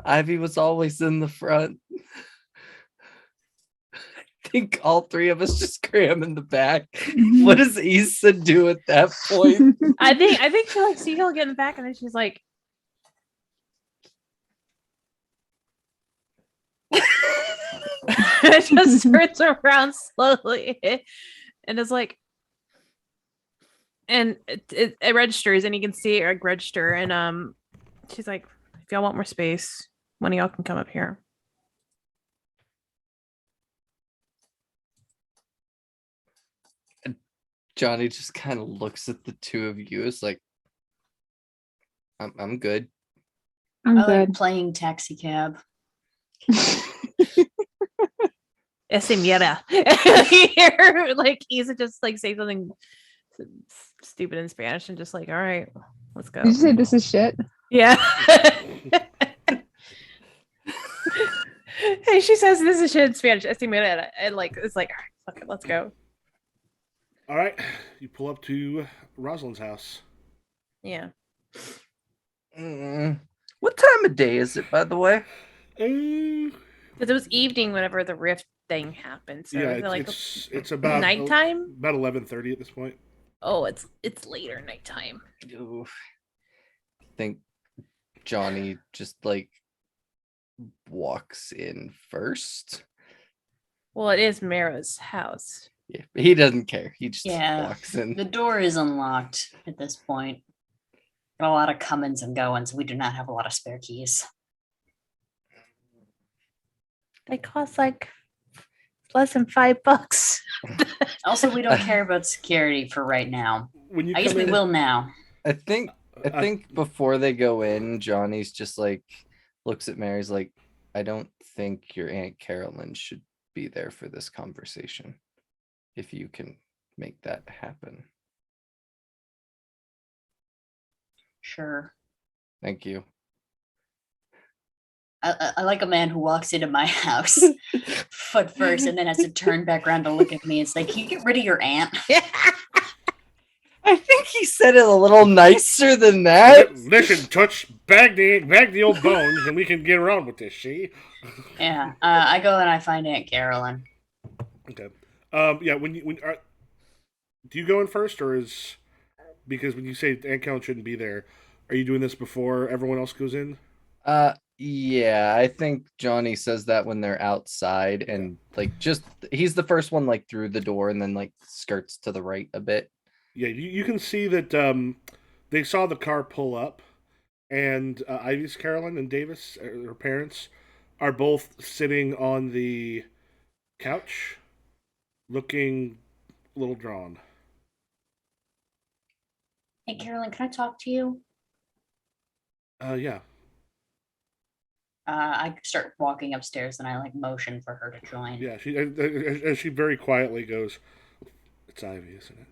Ivy was always in the front. I think all three of us just cram in the back. What does Issa do at that point? I think she like see her getting back, and then she's like, just turns around slowly, and is like, and it registers, and you can see it like register, and she's like, if y'all want more space, one of y'all can come up here. Johnny just kind of looks at the two of you as like, I'm good. I'm I like good. playing taxi cab. Ese mierda. Here, like Isa just like say something stupid in Spanish, and just like, all right, let's go. Did you say this is shit? Yeah. Hey, she says this is shit in Spanish. Ese mierda, and like it's like, all right, fuck it, let's go. All right, you pull up to Rosalind's house. Yeah. What time of day is it, by the way? Uh, Because it was evening whenever the rift thing happened. So yeah, is it like it's about nighttime? About 11:30 at this point. Oh, it's later nighttime. Oof. I think Johnny just like walks in first. Well, it is Mara's house. Yeah, he doesn't care. He just Yeah. walks in. The door is unlocked at this point. Got a lot of comings and goings. We do not have a lot of spare keys. They cost like less than $5. Also, we don't care about security for right now. When you I guess come we in, will now. I think before they go in, Johnny's just like looks at Mary's like, I don't think your Aunt Carolyn should be there for this conversation. If you can make that happen. Sure. Thank you. I like a man who walks into my house foot first and then has to turn back around to look at me. It's like, can you get rid of your aunt? I think he said it a little nicer than that. listen, touch bag the old bones, and we can get around with this. See? Yeah. I go and I find Aunt Carolyn. Okay. Yeah. Do you go in first, or is because when you say Aunt Carolyn shouldn't be there, are you doing this before everyone else goes in? Yeah, I think Johnny says that when they're outside and like just he's the first one like through the door and then like skirts to the right a bit. Yeah, you can see that they saw the car pull up, and Ivy's Carolyn and Davis, her parents, are both sitting on the couch, looking a little drawn. Hey, Carolyn, can I talk to you? Yeah. I start walking upstairs and I like motion for her to join. Yeah, as she very quietly goes, "It's Ivy, isn't it?"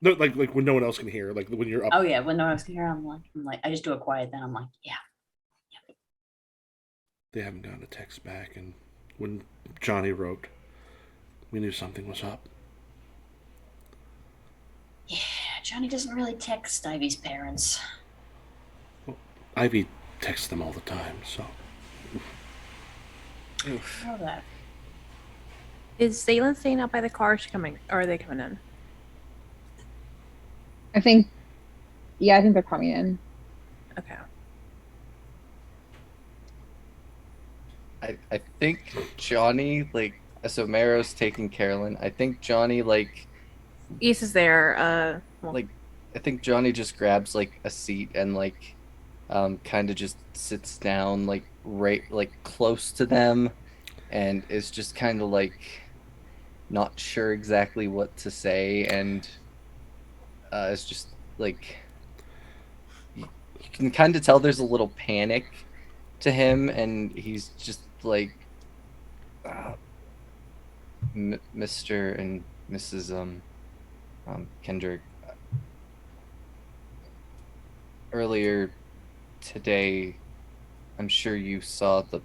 No, like when no one else can hear, like when you're up. Oh yeah, when no one else can hear, I'm like, I just do a quiet. Then I'm like, yeah. They haven't gotten a text back, and when Johnny wrote, we knew something was up. Yeah, Johnny doesn't really text Ivy's parents. Ivy texts them all the time, so I know that. Is Zaylin staying out by the car? Or is she coming? Or are they coming in? I think they're coming in. Okay. I think Johnny like so Maro's taking Carolyn. I think Johnny like East is there. Well, like I think Johnny just grabs like a seat and like kind of just sits down like right like close to them and is just kind of like not sure exactly what to say and it's just like you can kind of tell there's a little panic to him, and he's just like, Mr. and Mrs. Kendrick. Earlier today, I'm sure you saw the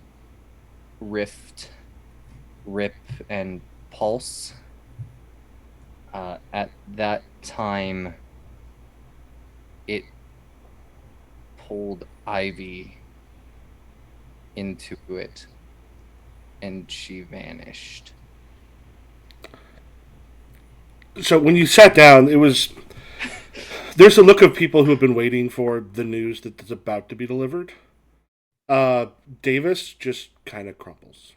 rift, rip, and pulse. At that time, it pulled Ivy into it, and she vanished. So when you sat down, it was there's a look of people who have been waiting for the news that is about to be delivered. Davis just kind of crumples.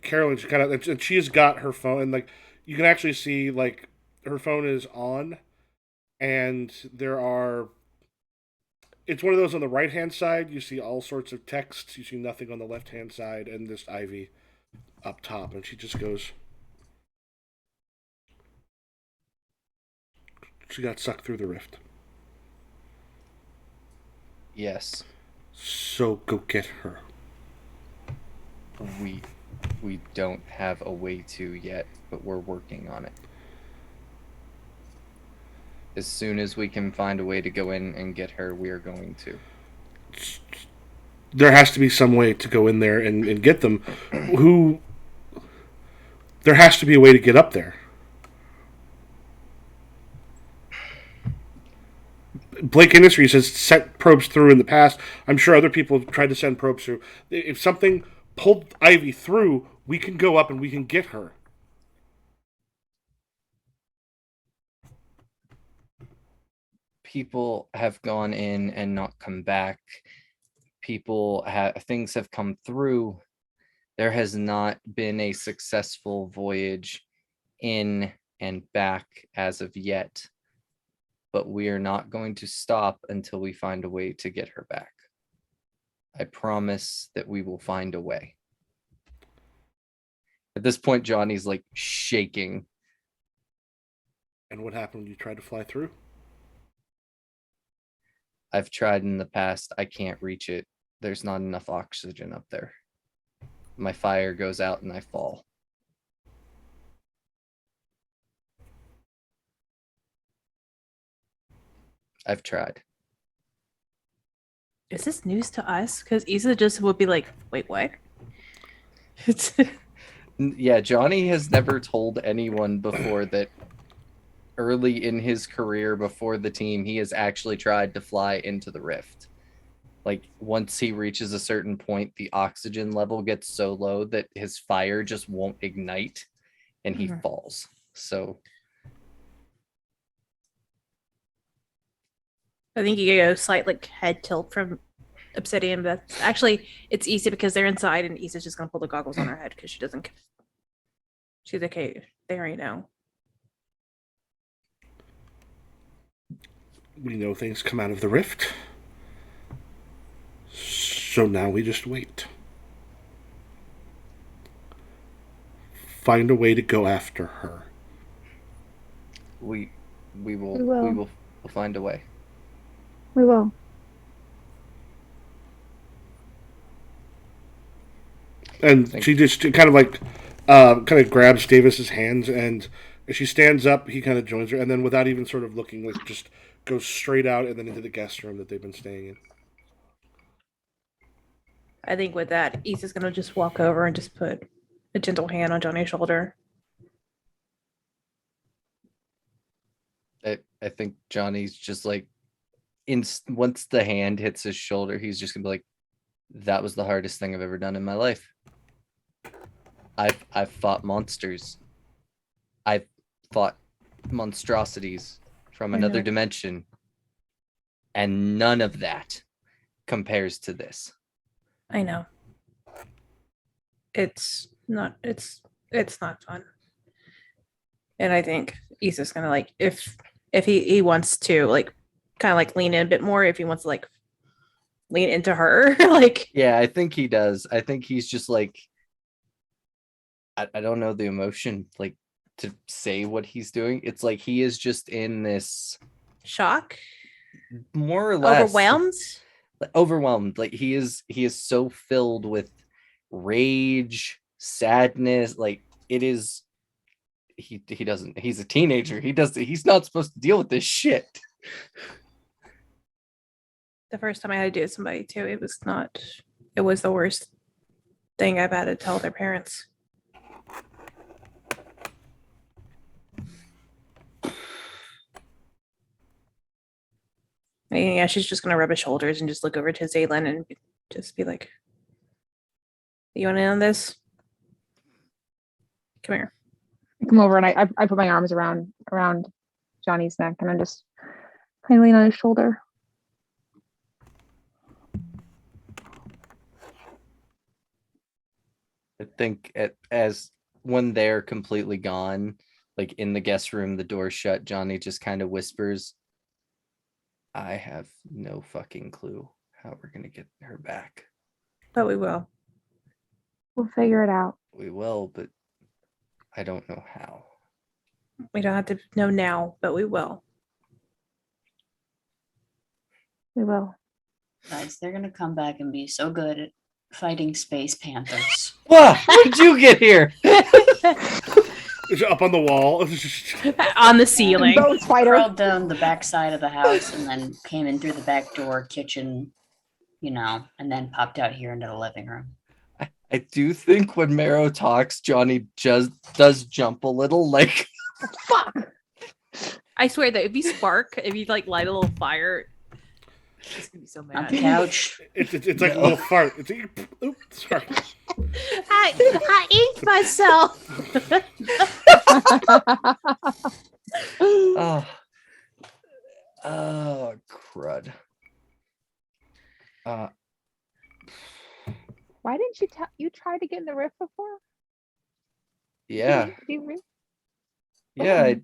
Carolyn, she kind of, and she's got her phone, and like you can actually see, like her phone is on, and there are. It's one of those on the right hand side. You see all sorts of texts. You see nothing on the left hand side, and this Ivy up top, and she just goes. She got sucked through the rift. Yes, So go get her. we don't have a way to yet, but we're working on it. As soon as we can find a way to go in and get her, we are going to. There has to be some way to go in there and get them. Who? There has to be a way to get up there. Blake Industries has sent probes through in the past. I'm sure other people have tried to send probes through. If something pulled Ivy through, we can go up and we can get her. People have gone in and not come back. People have things have come through. There has not been a successful voyage in and back as of yet. But we are not going to stop until we find a way to get her back. I promise that we will find a way. At this point, Johnny's like shaking. And what happened when you tried to fly through? I've tried in the past. I can't reach it. There's not enough oxygen up there. My fire goes out and I fall. I've tried. Is this news to us? Because Issa just would be like, wait, what? Yeah, Johnny has never told anyone before that early in his career before the team, he has actually tried to fly into the rift. Like once he reaches a certain point, the oxygen level gets so low that his fire just won't ignite and he falls. So I think you get a slight like head tilt from Obsidian, but actually it's easy because they're inside and Issa's just gonna pull the goggles on her head because she doesn't. She's okay. They already know. We know things come out of the rift. So now we just wait. Find a way to go after her. we will We will. we'll find a way. We will. And Thank she just kind of like kind of grabs Davis's hands, and as she stands up, he kind of joins her, and then without even sort of looking, like just goes straight out and then into the guest room that they've been staying in. I think with that, Issa's gonna just walk over and just put a gentle hand on Johnny's shoulder. I think Johnny's just like once the hand hits his shoulder, he's just gonna be like, that was the hardest thing I've ever done in my life. I've fought monsters. I've fought monstrosities from another dimension. And none of that compares to this. I know. It's not fun. And I think Issa's gonna like if he wants to like kind of like lean in a bit more, if he wants to like lean into her, like Yeah, I think he does. I think he's just like, I don't know the emotion like to say what he's doing. It's like he is just in this shock. more or less Overwhelmed? overwhelmed. Like he is so filled with rage, sadness. Like it is he doesn't, he's a teenager. He's not supposed to deal with this shit. The first time I had to do it with somebody too, it was the worst thing I've had to tell their parents. And yeah, she's just gonna rub his shoulders and just look over to Zaylin and just be like, "You want in on this? Come here." I come over and I put my arms around Johnny's neck and I just kind of lean on his shoulder. I think as when they're completely gone, like in the guest room, the door shut, Johnny just kind of whispers, I have no fucking clue how we're gonna get her back. But we will. We'll figure it out. We will, but I don't know how. We don't have to know now, but we will. We will. Guys, they're gonna come back and be so good at fighting space panthers. Wow, how did you get here? It's up on the wall. On the ceiling. Boat fighter. Crawled down the back side of the house and then came in through the back door, kitchen, and then popped out here into the living room. I do think when Marrow talks, Johnny just does jump a little, like Fuck. I swear that if you like light a little fire, it's gonna be so On mad. the couch. It's like a little fart. It's oops, sorry. I inked myself. oh, oh crud. Why didn't you try to get in the rift before? Yeah. Did you really? Yeah,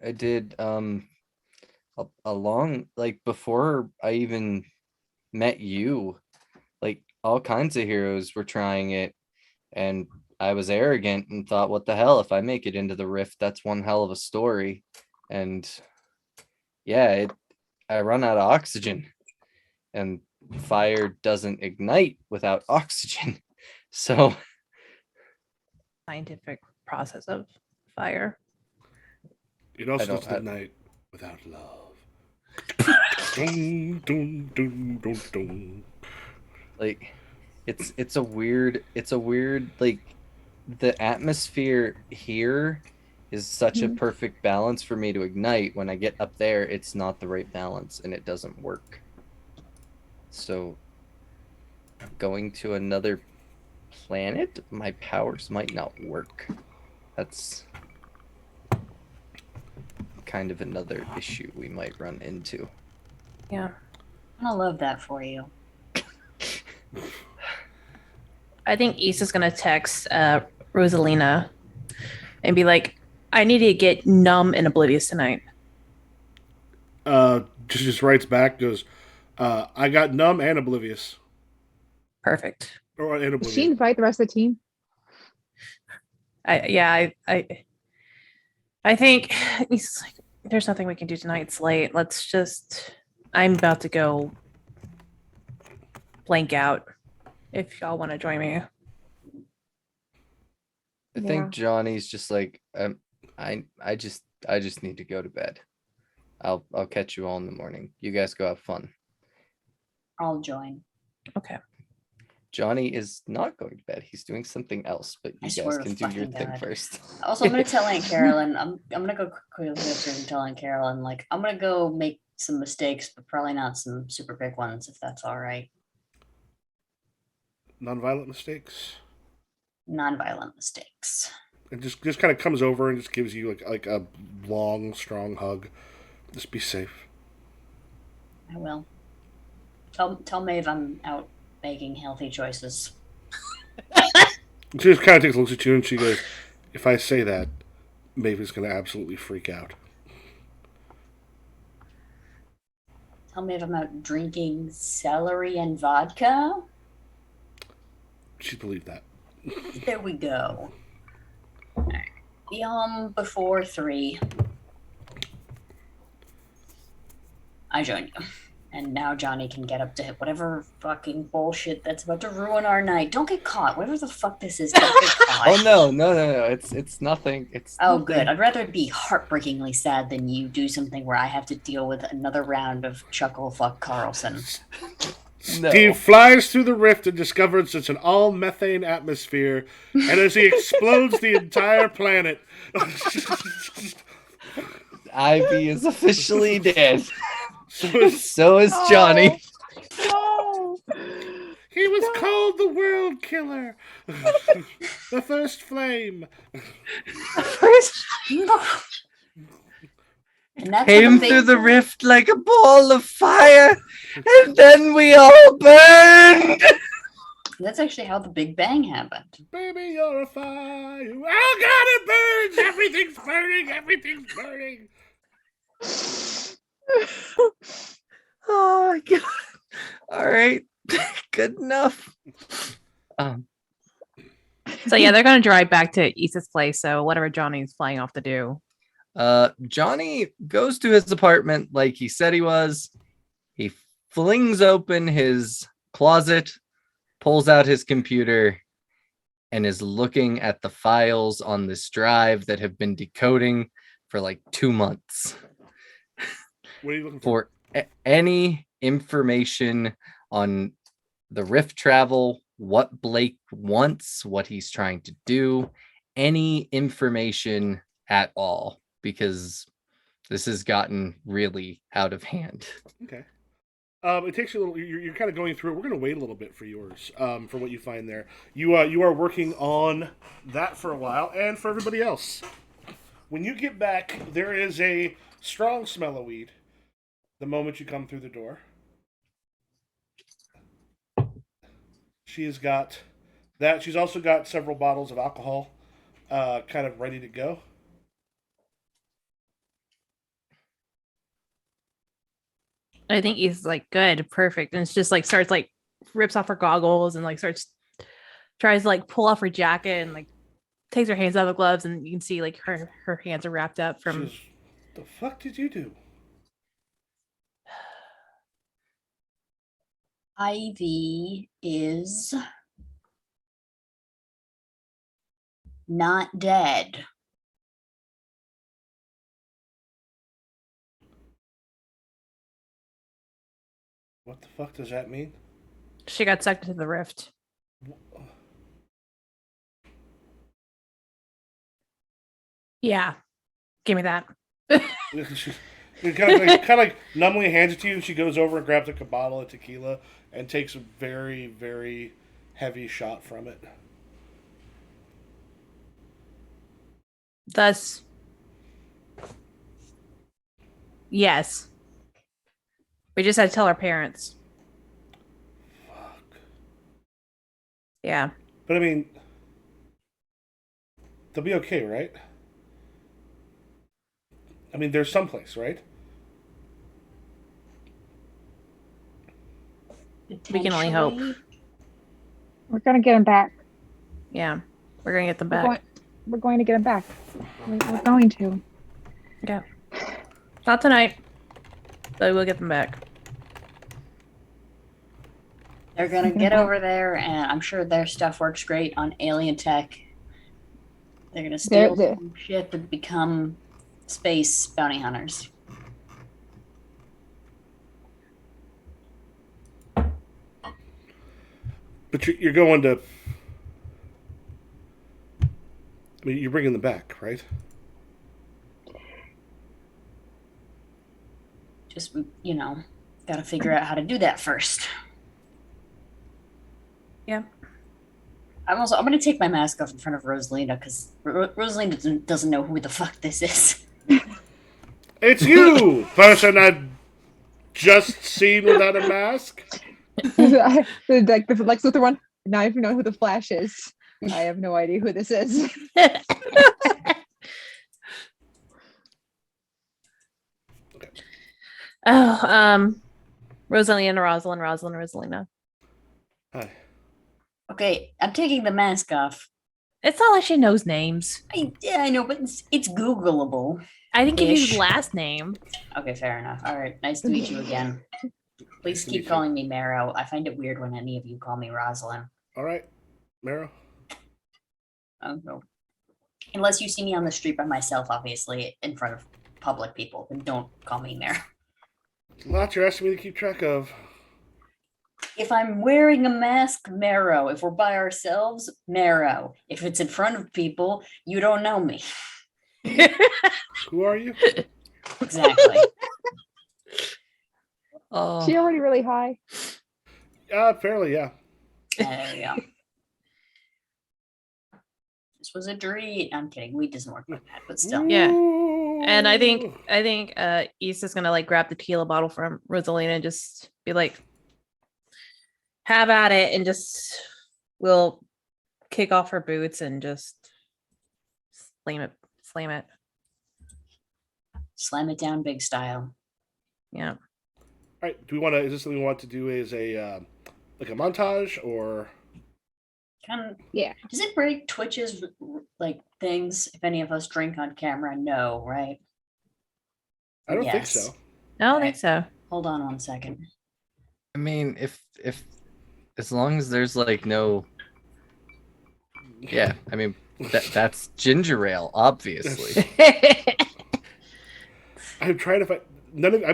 I did a long, like before I even met you, like all kinds of heroes were trying it, and I was arrogant and thought, what the hell, if I make it into the rift, that's one hell of a story. And yeah, I run out of oxygen, and fire doesn't ignite without oxygen. So Scientific process of fire. It also I don't- doesn't ignite without love. Dun, dun, dun, dun, dun. like it's a weird like the atmosphere here is such a Mhm. perfect balance for me to ignite. When I get up there, it's not the right balance and it doesn't work. So going to another planet, my powers might not work. That's kind of another issue we might run into. Yeah. I love that for you. I think Issa's gonna text Rosalina and be like, I need to get numb and oblivious tonight. Just writes back, goes, I got numb and oblivious. Perfect. Or and Did oblivious. she invite the rest of the team? I think he's like, there's nothing we can do tonight. It's late. I'm about to go blank out. If y'all want to join me. I think Johnny's just like, I just need to go to bed. I'll catch you all in the morning. You guys go have fun. I'll join. Okay. Johnny is not going to bed. He's doing something else, but I you swear guys to can do your fucking thing God. first. Also, I'm gonna tell Aunt Carolyn. I'm gonna go quickly upstairs and tell Aunt Carolyn, like, I'm gonna go make some mistakes, but probably not some super big ones, if that's all right. Non-violent mistakes. Non-violent mistakes. And just kind of comes over and just gives you like a long, strong hug. Just be safe. I will. Tell Maeve I'm out making healthy choices. She just kind of takes a look at you and she goes, if I say that, Maeve is going to absolutely freak out. Tell Maeve I'm out drinking celery and vodka. She'd believe that. There we go. Before 3. I join you. And now Johnny can get up to hit whatever fucking bullshit that's about to ruin our night. Don't get caught. Whatever the fuck this is, don't get caught. Oh no. It's nothing. It's Oh, nothing. good. I'd rather it be heartbreakingly sad than you do something where I have to deal with another round of Chuckle Fuck Carlson. No. Steve flies through the rift and discovers it's an all methane atmosphere, and as he explodes the entire planet. Ivy is officially dead. So So is Johnny. No. he was called the World Killer, the first flame. First, And that's Came what the through big- the rift like a ball of fire, and then we all burned. That's actually how the Big Bang happened. Baby, you're a fire. Oh God, it burns! Everything's burning. Everything's burning. Oh my god. All right. Good enough. so yeah, they're gonna drive back to Issa's place. So whatever Johnny's flying off to do. Johnny goes to his apartment like he said he was. He flings open his closet, pulls out his computer, and is looking at the files on this drive that have been decoding for like 2 months What are you looking for? for any information on the rift travel, what Blake wants, what he's trying to do, any information at all, because this has gotten really out of hand. Okay. It takes you a little. You're kind of going through it. We're going to wait a little bit for yours, for what you find there. You are working on that for a while, and for everybody else. When you get back, there is a strong smell of weed. The moment you come through the door, she has got that. She's also got several bottles of alcohol, kind of ready to go. I think he's like good, perfect, and it's just like starts like rips off her goggles and like tries to like pull off her jacket and like takes her hands out of the gloves, and you can see like her hands are wrapped up from. She's, the fuck did you do? Ivy is not dead. What the fuck does that mean? She got sucked into the rift. Yeah, give me that. She kind of like numbly hands it to you, and she goes over and grabs a bottle of tequila and takes a very, very heavy shot from it. Thus, yes, we just had to tell our parents. Fuck. Yeah, But I mean, they'll be okay, right? I mean, there's someplace, right? We can only hope. Potentially. We're gonna get him back. yeah, we're gonna get them We're back. going, we're going to get him back. We're going to. Yeah, not tonight, but we'll get them back. They're gonna get over there, and I'm sure their stuff works great on alien tech. They're gonna steal They're- some ship and become space bounty hunters. But you're going to. I mean, you're bringing them back, right? Just, gotta figure out how to do that first. Yeah. I'm gonna take my mask off in front of Rosalina because Rosalina doesn't know who the fuck this is. It's you, person I just seen without a mask. Like the Lex Luthor one. Now if you know who the Flash is. I have no idea who this is. Oh, Rosalina. Hi. Okay, I'm taking the mask off. It's not like she knows names. Yeah, I know, but it's Googleable. I didn't give you Ish. his last name. Okay, fair enough. All right, nice to meet you again. Please Nice to keep meet you. calling me Marrow. I find it weird when any of you call me Rosalind. All right, Mara. Oh, no. Unless you see me on the street by myself, obviously, in front of public people, then don't call me Marrow. Lots you're asking me to keep track of. If I'm wearing a mask, Marrow. If we're by ourselves, Marrow. If it's in front of people, you don't know me. Who are you? Exactly. Oh, She already really high. Fairly, yeah. There you go. This was a dream. I'm kidding. We doesn't work like that, but still. Yeah. And I Ooh. think Issa's gonna like grab the tequila bottle from Rosalina and just be like, have at it, and just will kick off her boots and just slam it. Slam it down big style. Yeah. All right. Do we want to? Is this something we want to do as a like a montage or? Yeah. Does it break Twitch's like things if any of us drink on camera? No, right? I don't think Yes. so. I don't think so. Hold on 1 second. I mean, if as long as there's like no, yeah, I mean that's ginger ale, obviously. I'm trying to find.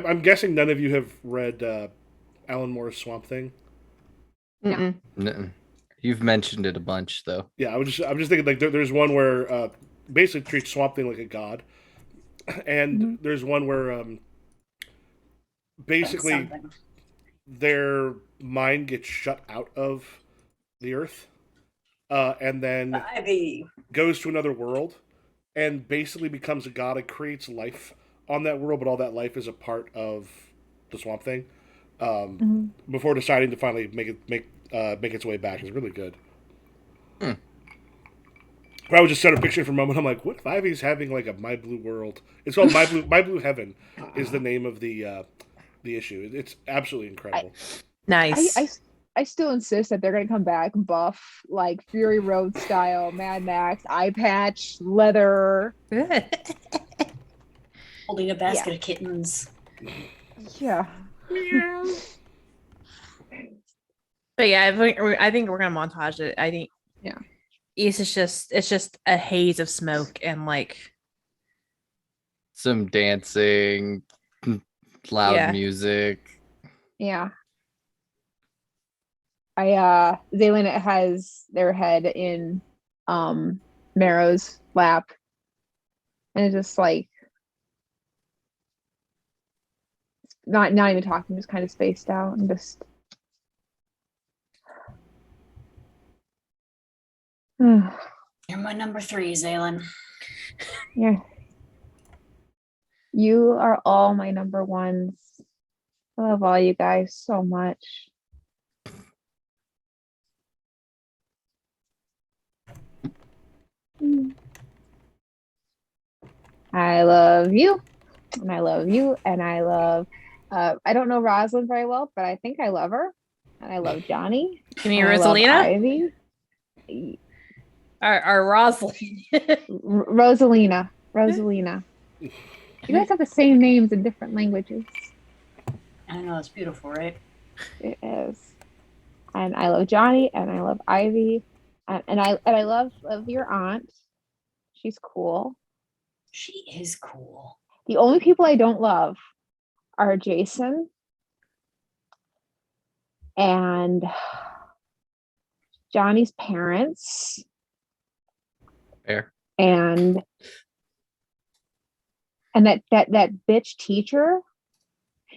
I'm guessing none of you have read Alan Moore's Swamp Thing. No. Mm-mm. Nuh-uh. You've mentioned it a bunch though. Yeah, I'm just thinking like there's one where basically treats Swamp Thing like a god, and Mhm. there's one where basically Something. their mind gets shut out of the earth, and then Ivy. goes to another world, and basically becomes a god and creates life on that world, but all that life is a part of the Swamp Thing. Mhm. Before deciding to finally make its way back, is really good. Hmm. But I was just trying to picture for a moment. I'm like, what if Ivy's having like a My Blue World? It's called My Blue Heaven is the name of the issue. It's absolutely incredible. Nice. I still insist that they're gonna come back buff, like Fury Road style, Mad Max, eye patch, leather. Holding a basket of kittens. Yeah. But yeah, I think we're gonna montage it. I think Yeah. it's just a haze of smoke and like Some dancing, loud Yeah. music. Yeah. Zaylin has their head in Marrow's lap. And it's just like not even talking, just kind of spaced out and just You're my number 3, Zaylin. yeah. You are all my number ones. I love all you guys so much. I love you, and I love you, and I love. I don't know Rosalind very well, but I think I love her, and I love Johnny. you mean and I love Rosalina Ivy. or Rosalind. Rosalina. Rosalina. You guys have the same names in different languages. I know, it's beautiful, right? It is. And I love Johnny, and I love Ivy, and I love your aunt. She's cool. She is cool. The only people I don't love are Jason and Johnny's parents Fair. and that bitch teacher.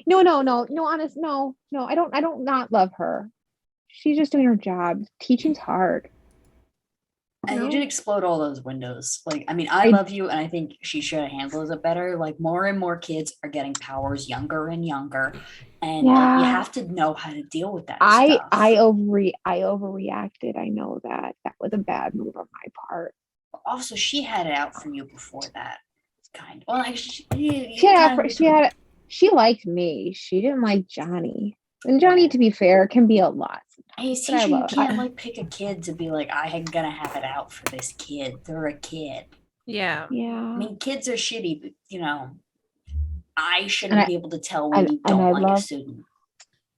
No, honest, no, I don't not love her. She's just doing her job. Teaching's hard. And you No. did explode all those windows. Like, I mean, I I- love you, and I think she should have handled it better. Like, more and more kids are getting powers younger and younger, and like, you Yeah. have to know how to deal with that I stuff. overreacted. I know that was a bad move on my part. Also, she had it out for you before that. Kind of. Well, like, She liked me. She didn't like Johnny. And Johnny, to be fair, can be a lot sometimes. It's But I teaching you love- can't like pick a kid to be like, I'm gonna have it out for this kid. They're a kid. Yeah. I Yeah. mean, kids are shitty, but I shouldn't I- be able to tell when you and don't I like a love- student.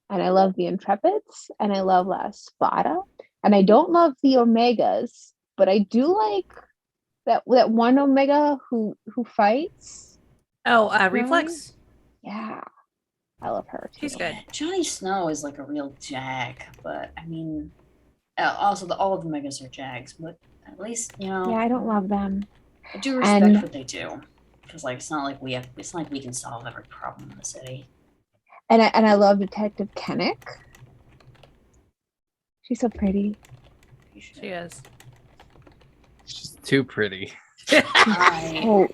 And I love the Intrepids, and I love La Spada, and I don't love the Omegas, but I do like that one Omega who fights. Oh, Reflex. Yeah, I love her too. She's good. Johnny Snow is like a real jag, but I mean, also all of the Megas are jags, but at least Yeah, I don't love them. I do respect And- what they do, because like it's not like we can solve every problem in the city. And I love Detective Kennick. She's so pretty. You should- She is. She's too pretty. I, Oh,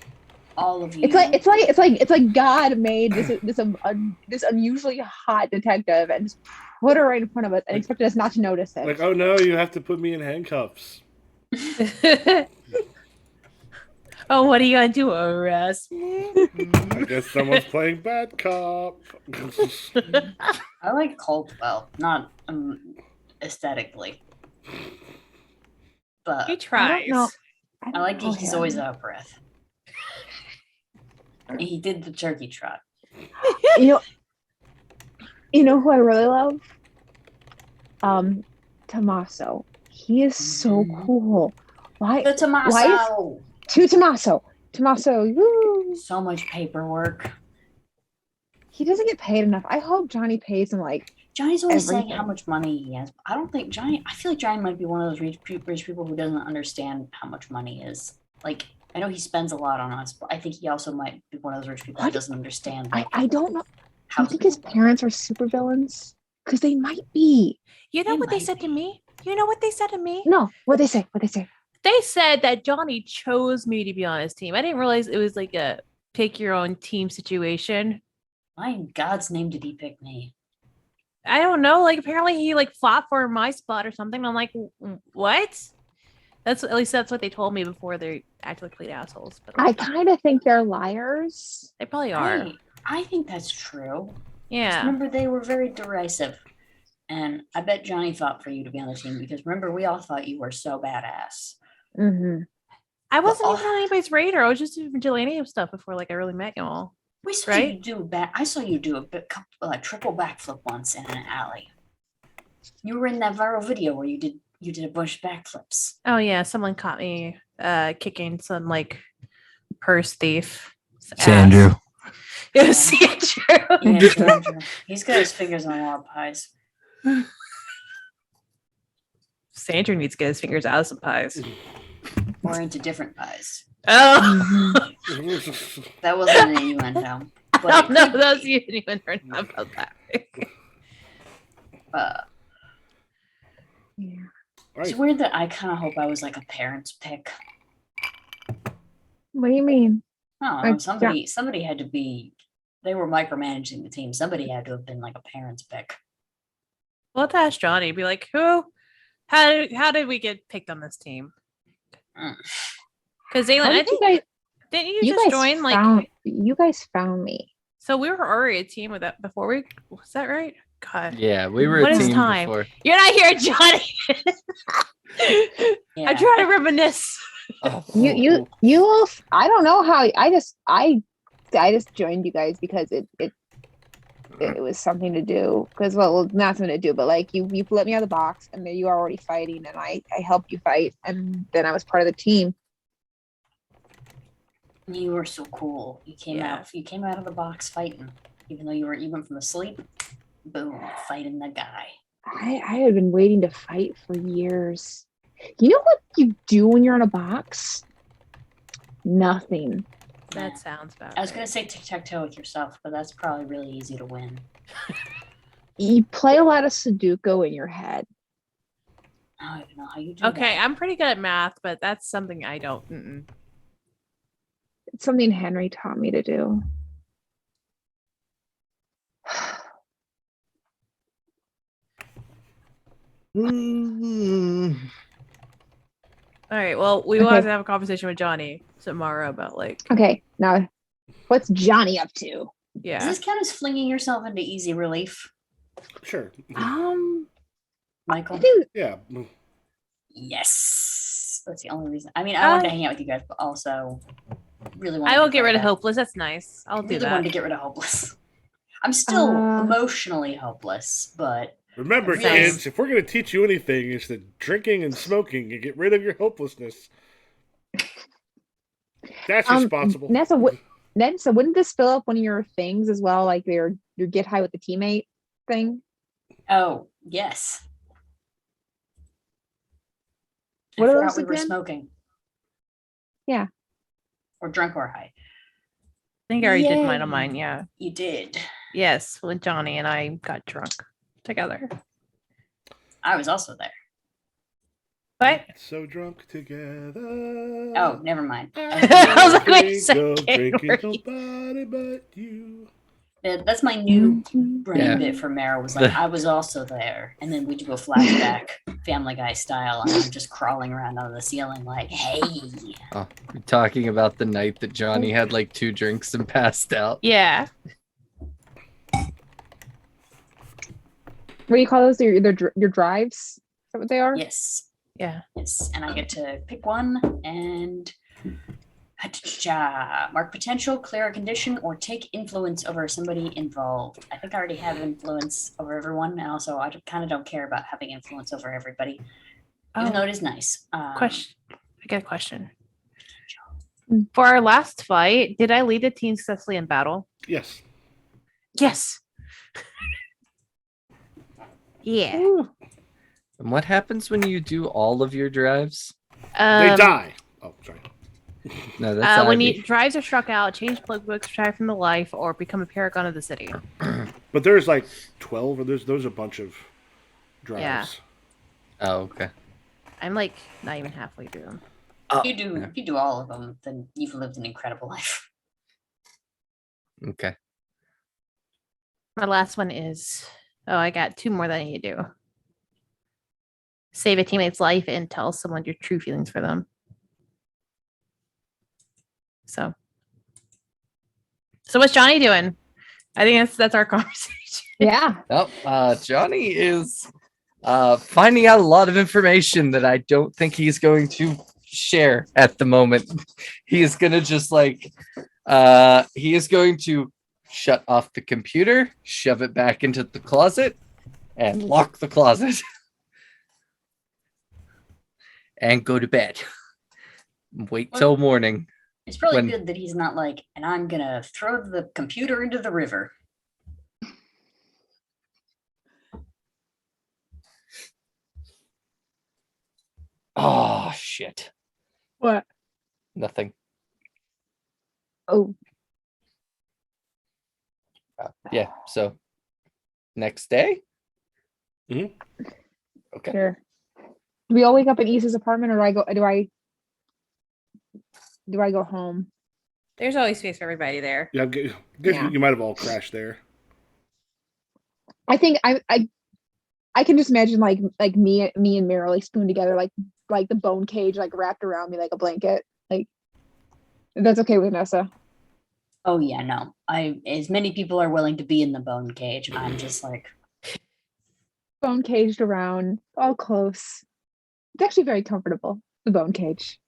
all of you. it's like God made this unusually hot detective and just put her right in front of us and expected us not to notice it. Like, oh no, you have to put me in handcuffs. Oh, what are you gonna do? Arrest me? I guess someone's playing bad cop. I like Caldwell, not aesthetically, but He tries. know. I like that he's him. always out of breath. He did the turkey trot. You know who I really love? Tommaso. He is so cool. Why? The Tommaso. To Tommaso. Tommaso. Woo. So much paperwork. He doesn't get paid enough. I hope Johnny pays him like. Johnny's always saying how Everything. much money he has. I don't think Johnny. I feel like Johnny might be one of those rich people who doesn't understand how much money is. Like, I know he spends a lot on us, but I think he also might be one of those rich people who What? doesn't understand like I don't know. Do how. you think his parents are supervillains? Because they might be. You know It what they might said to be. me? You know what they said to me? No. What they say? What they say? They said that Johnny chose me to be on his team. I didn't realize it was like a pick your own team situation. Why in God's name did he pick me? I don't know. Like apparently he like fought for my spot or something. I'm like, what? That's at least that's what they told me before they acted like complete assholes. But I kind of think they're liars. they probably are. I think that's true. Yeah. Remember, they were very derisive. And I bet Johnny fought for you to be on the team because remember, we all thought you were so badass. Mm-hmm. I wasn't Well, even on anybody's radar. I was just doing vigilante stuff before like I really met you all. We saw Right? you do I saw you do a triple backflip once in an alley. You were in that viral video where you did a bunch of backflips. Oh yeah, someone caught me kicking some like purse thief. Sandrew. It was Sandrew. Yeah, Sandra. He's got his fingers on a lot of pies. Sandrew needs to get his fingers out of some pies. Or into different pies. Oh That wasn't an innuendo. But no, it no, could those be. you didn't even learn about that. Yeah. It's Right. weird that I kind of hope I was like a parent's pick. What do you mean? I don't know. Like, Somebody had to be. They were micromanaging the team. Somebody had to have been like a parent's pick. We'll have to ask Johnny. Be like, who? How did we get picked on this team? Mm. Because How Zaylin, I did think you guys? didn't you, You just guys join like? found. You guys found me. So we were already a team with that before we. Was that right? God, Yeah, we were What a is team time? before. you're not here, Johnny. Yeah. I'm trying to reminisce. Oh, You all. I don't know how. I just joined you guys because it was something to do. Because well, not something to do, but like you let me out of the box, and then you were already fighting, and I helped you fight, and then I was part of the team. You were so cool. You came Yeah. out. You came out of the box fighting, even though you went from the sleep. Boom, fighting the guy. I had been waiting to fight for years. You know what you do when you're in a box? Nothing. That sounds bad. I was gonna say tic tac toe with yourself, but that's probably really easy to win. You play a lot of Sudoku in your head. I don't even know how you do Okay, that. I'm pretty good at math, but that's something I don't. It's something Henry taught me to do. Mm. All right. Well, we will have Okay. to have a conversation with Johnny tomorrow about like, Okay, now what's Johnny up to? Does yeah. this count as flinging yourself into easy relief? Sure. Um, Michael? I think Yeah. Yes. That's the only reason. I mean, I wanted to hang out with you guys, but also really wanted I will to get try rid of that. Hopeless. That's nice. I'll do Really wanted to that. get rid of Hopeless. I'm still Uh, emotionally hopeless, but Remember, Really? kids, if we're going to teach you anything, it's that drinking and smoking and get rid of your hopelessness. That's responsible. Nessa, wouldn't this fill up one of your things as well, like your get high with the teammate thing? oh yes. What I are forgot those we were again? smoking. Yeah. Or drunk or high. I think I already did mine Yay. on mine. Yeah. You did. Yes, when Johnny and I got drunk together. I was also there. But So drunk together. Oh, never mind. I was like, wait a Think of second, drinking were nobody but you. That's my new Mhm. brain Yeah. bit for Mara was like, I was also there. And then we do a flashback, Family Guy style, and I'm just crawling around on the ceiling like, hey. Oh, you're talking about the night that Johnny had like 2 drinks and passed out. yeah. What do you call those? Your drives? Is that what they are? Yes. Yeah. Yes. And I get to pick one and mark potential, clear a condition, or take influence over somebody involved. I think I already have influence over everyone. And also, I kind of don't care about having influence over everybody, even though Oh, it is nice. question. I got a question. Mm. For our last fight, did I lead the team successfully in battle? Yes. Yes. Yeah. Ooh. And what happens when you do all of your drives? They die. Oh, sorry. No, that's when Ivy. you drives are struck out, change plug books, try from the life, or become a paragon of the city. But there's like 12, or there's a bunch of drives. Oh, okay. I'm like not even halfway through them. Oh, If you do all of them, then you've lived an incredible life. okay. My last one is I got 2 more that I need to do. Save a teammate's life and tell someone your true feelings for them. So what's Johnny doing? I think that's our conversation. Yeah. Well, Johnny is finding out a lot of information that I don't think he's going to share at the moment. He is going to just like, he is going to shut off the computer, shove it back into the closet, and lock the closet. And go to bed. Wait till morning. It's probably When- good that he's not like, and I'm going to throw the computer into the river. Oh, shit. What? Nothing. Oh, Yeah, so next day? Mhm. Okay. sure. Do we all wake up in Issa's apartment, or do I go home? There's always space for everybody there. Yeah, I guess Yeah. you might have all crashed there. I think I can just imagine like me and Meryl like spoon together like the bone cage like wrapped around me like a blanket. Like if that's okay with Nessa. Oh yeah, no. As many people are willing to be in the bone cage. I'm just like, Bone caged around, all close. It's actually very comfortable. The bone cage.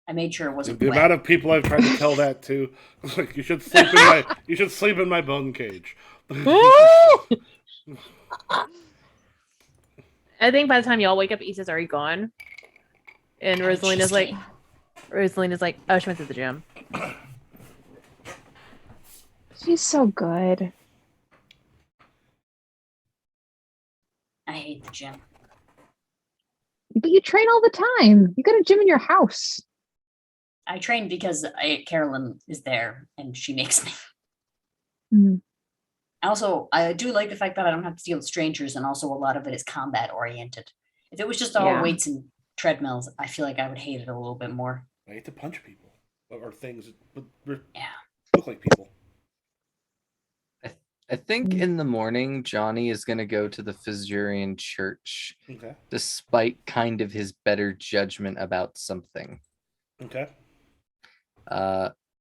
I made sure it wasn't The wet. amount of people I've tried to tell that to, like you should sleep in my bone cage. I think by the time y'all wake up, Issa's already gone. And Rosalina's like, oh, she went to the gym. She's so good. I hate the gym. But you train all the time. You got a gym in your house. I train because Carolyn is there and she makes me. Mm. Also, I do like the fact that I don't have to deal with strangers, and also a lot of it is combat oriented. If it was just all Yeah. weights and treadmills, I feel like I would hate it a little bit more. I hate to punch people or things that Yeah. look like people. I think in the morning, Johnny is going to go to the Fizurian church, Okay. despite kind of his better judgment about something. Okay.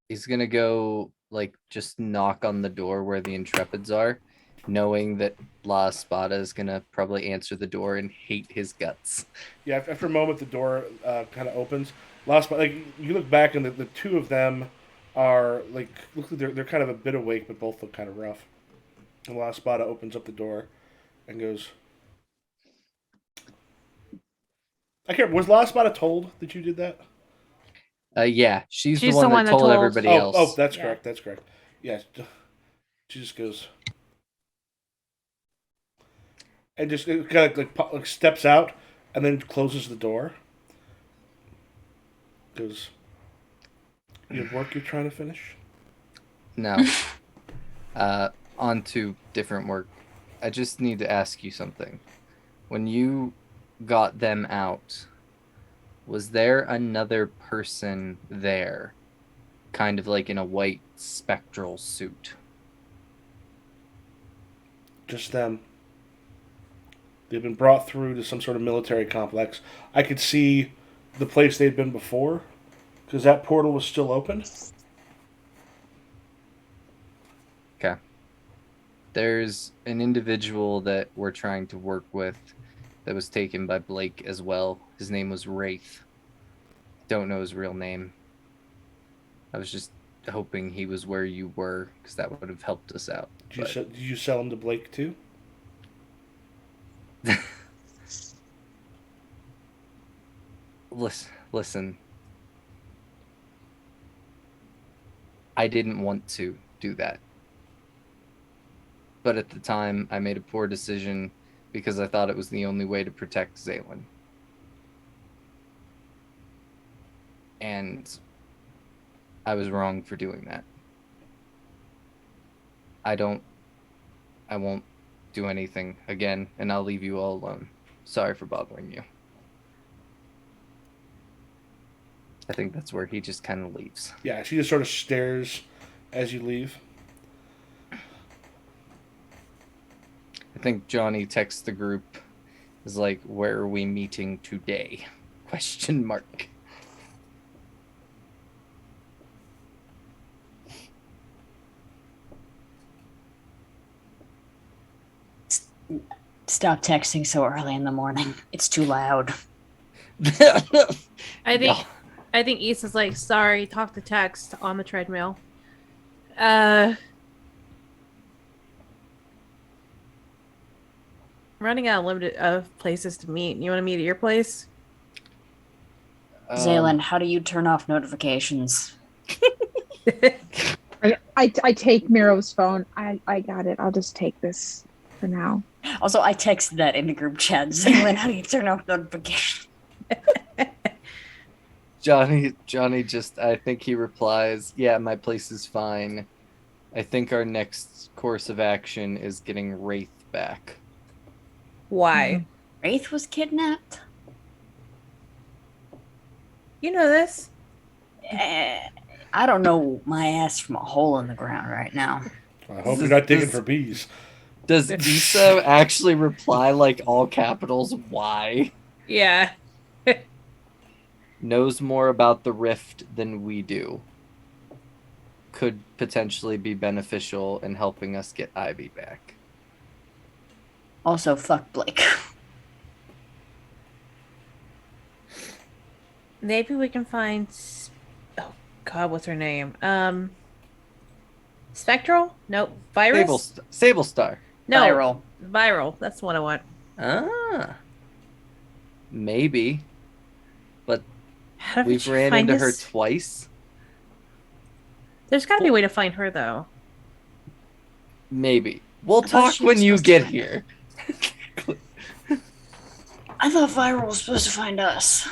He's going to go, like, just knock on the door where the Intrepids are knowing that La Espada is gonna probably answer the door and hate his guts. Yeah, after a moment, the door kind of opens. Lost, like you look back, and the two of them are like look like they're kind of a bit awake, but both look kind of rough. And La Espada opens up the door and goes, "I can't. Was La Espada told that you did that? Yeah, she's She's the one that told everybody Oh, else. oh, that's Yeah. correct. That's correct. Yes." She just goes and just kind of like steps out and then closes the door. Goes, "You have work you're trying to finish?" No. On to different work. I just need to ask you something. When you got them out, was there another person there? Kind of like in a white spectral suit. Just them. They've been brought through to some sort of military complex. I could see the place they'd been before because that portal was still open. Okay. There's an individual that we're trying to work with that was taken by Blake as well. His name was Wraith. Don't know his real name. I was just hoping he was where you were because that would have helped us out. Did you sell him to Blake too? Listen. I didn't want to do that. But at the time, I made a poor decision because I thought it was the only way to protect Zaylin. And I was wrong for doing that. I won't do anything again, and I'll leave you all alone. Sorry for bothering you. I think that's where he just kind of leaves. Yeah, she just sort of stares as you leave. I think Johnny texts the group is like, "Where are we meeting today?" Question mark. Stop texting so early in the morning. It's too loud. I think Yeah. I think Issa's like, sorry, talk to text on the treadmill. Running out of limited of places to meet. You want to meet at your place? Zaylin, how do you turn off notifications? I take Miro's phone. I got it. I'll just take this for now. Also, I texted that in the group chat. Zaylin, how do you turn off notifications? Johnny just, I think he replies, "Yeah, my place is fine. I think our next course of action is getting Wraith back." Why? Wraith was kidnapped? You know this. I don't know my ass from a hole in the ground right now. I hope you're not digging for bees. Does Issa actually reply like all capitals? Why? Yeah. Knows more about the rift than we do. Could potentially be beneficial in helping us get Ivy back. Also, fuck Blake. Maybe we can find. Oh God, what's her name? Spectral? Nope. Virus? Sable Star. No. Viral. Viral. That's the one I want. Ah. Maybe. But How did we've we ran find into her this? twice. There's got to be a way to find her though. Maybe. We'll I thought talk she was when you supposed to get find- here. I thought Viral was supposed to find us.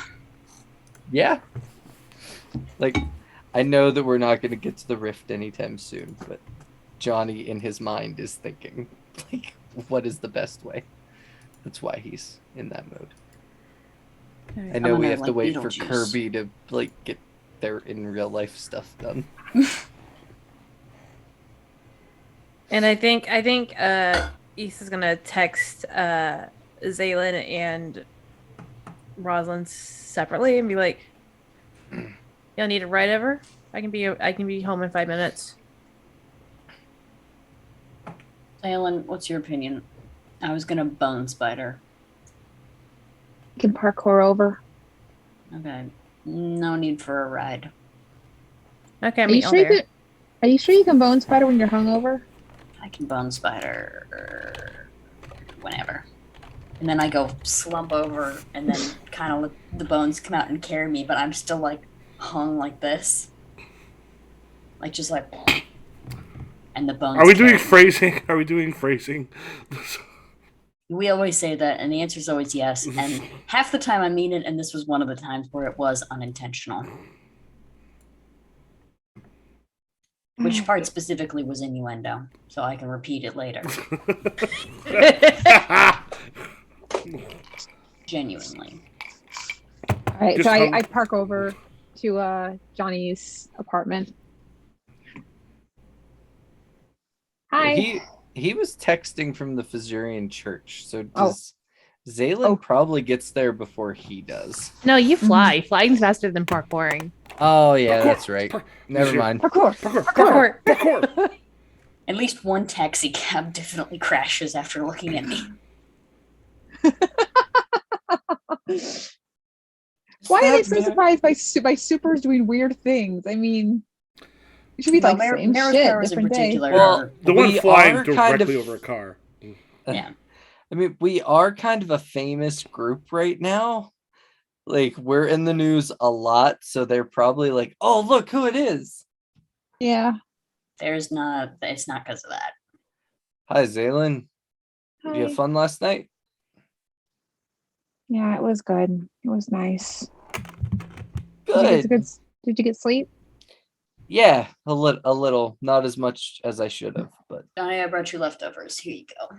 Yeah. Like, I know that we're not going to get to the rift anytime soon, but Johnny in his mind is thinking, like, what is the best way? That's why he's in that mode. I know we gonna, have to like, wait for Beetlejuice. Kirby to, like, get their in real life stuff done. And I think Issa's gonna text Zaylin and Rosalind separately and be like, "Y'all need a ride over? I can be home in 5 minutes." Alan, what's your opinion? I was gonna bone spider. You can parkour over. Okay. No need for a ride. Okay, Are meet you sure you there. can? Are you sure you can bone spider when you're hungover? I can bone spider whenever. And then I go slump over and then kind of let the bones come out and carry me, but I'm still like hung like this. Like just like and the bones Are we doing carry me. phrasing? Are we doing phrasing? We always say that, and the answer is always yes. And half the time I mean it, and this was one of the times where it was unintentional. Which part specifically was innuendo, so I can repeat it later. Genuinely. All right, Just so hung- I park over to Johnny's apartment. Hi. He was texting from the Fazurian church, so Oh. does Zaylin Oh. probably gets there before he does. No, you fly. Flying's faster than parkouring. Oh yeah, Parkour, that's right. Never Sure. mind. Parkour. Parkour, parkour. At least one taxi cab definitely crashes after looking at me. Why are they Sad so man. surprised by supers doing weird things? I mean, it should be Well, like Mar- same Mara's shit, powers in different day. particular Well, are The one We flying are directly kind of- over a car. yeah. I mean, we are kind of a famous group right now. Like, we're in the news a lot, so they're probably like, "Oh, look who it is!" Yeah. It's not because of that. Hi, Zaylin. Did you Hi. have fun last night? Yeah, it was good. It was nice. Good. Did you get sleep? Yeah, a little, not as much as I should have, but Johnny, I brought you leftovers. Here you go.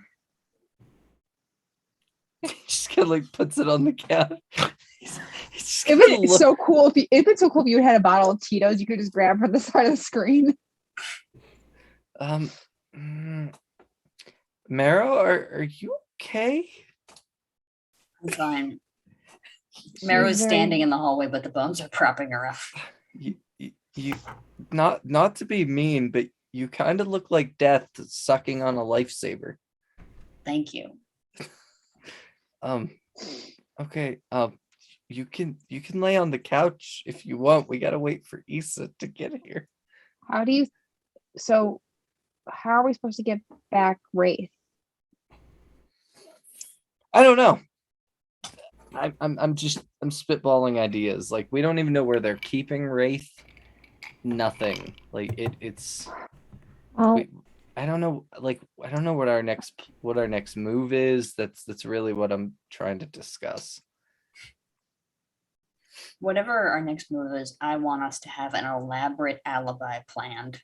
just kind of like puts it on the couch. He's just It'd kinda been look- so cool if it'd been so cool if you had a bottle of Tito's you could just grab from the side of the screen. mm, Maro, are you okay? I'm fine. She Maro's was very- standing in the hallway, but the bones are propping her up. You not to be mean, but you kind of look like death sucking on a lifesaver. Thank you. Okay. You can lay on the couch if you want. We gotta wait for Issa to get here. So how are we supposed to get back Wraith? I don't know. I'm spitballing ideas. Like, we don't even know where they're keeping Wraith. Nothing. Like it's Well, I don't know. Like, I don't know what our next move is. That's really what I'm trying to discuss. Whatever our next move is, I want us to have an elaborate alibi planned.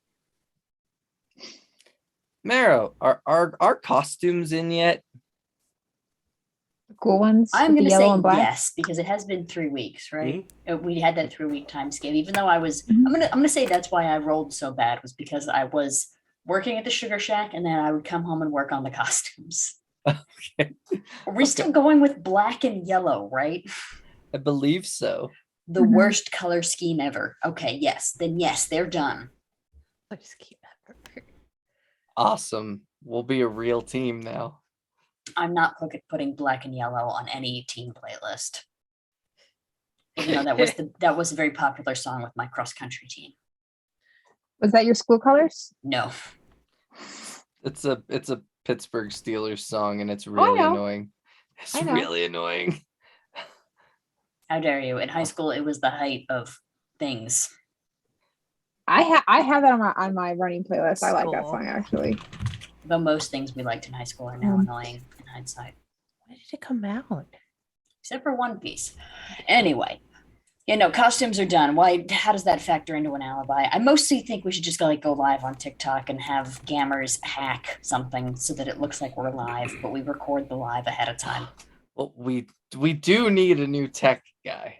Maro, are our costumes in yet? cool ones. I'm with going the to say yellow and black. yes because it has been 3 weeks, right? We had that 3-week time scale. Even though I was, Mhm. I'm gonna say that's why I rolled so bad was because I was working at the Sugar Shack and then I would come home and work on the costumes. Okay. Are we still going with black and yellow, right? I believe so. The Mhm. worst color scheme ever. Okay, yes, then yes, they're done. I just keep that. Awesome. We'll be a real team now. I'm not putting black and yellow on any team playlist. Even though that was a very popular song with my cross country team. Was that your school colors? No. It's a Pittsburgh Steelers song, and it's really know. annoying. It's I know. really annoying. How dare you? In high school, it was the height of things. I have that on my running playlist. I like that Cool. song actually. Though most things we liked in high school are now Mm. annoying in hindsight, When did it come out? except for One Piece. Anyway, costumes are done. How does that factor into an alibi? I mostly think we should just go live on TikTok and have Gammers hack something so that it looks like we're live, but we record the live ahead of time. Well, we do need a new tech guy.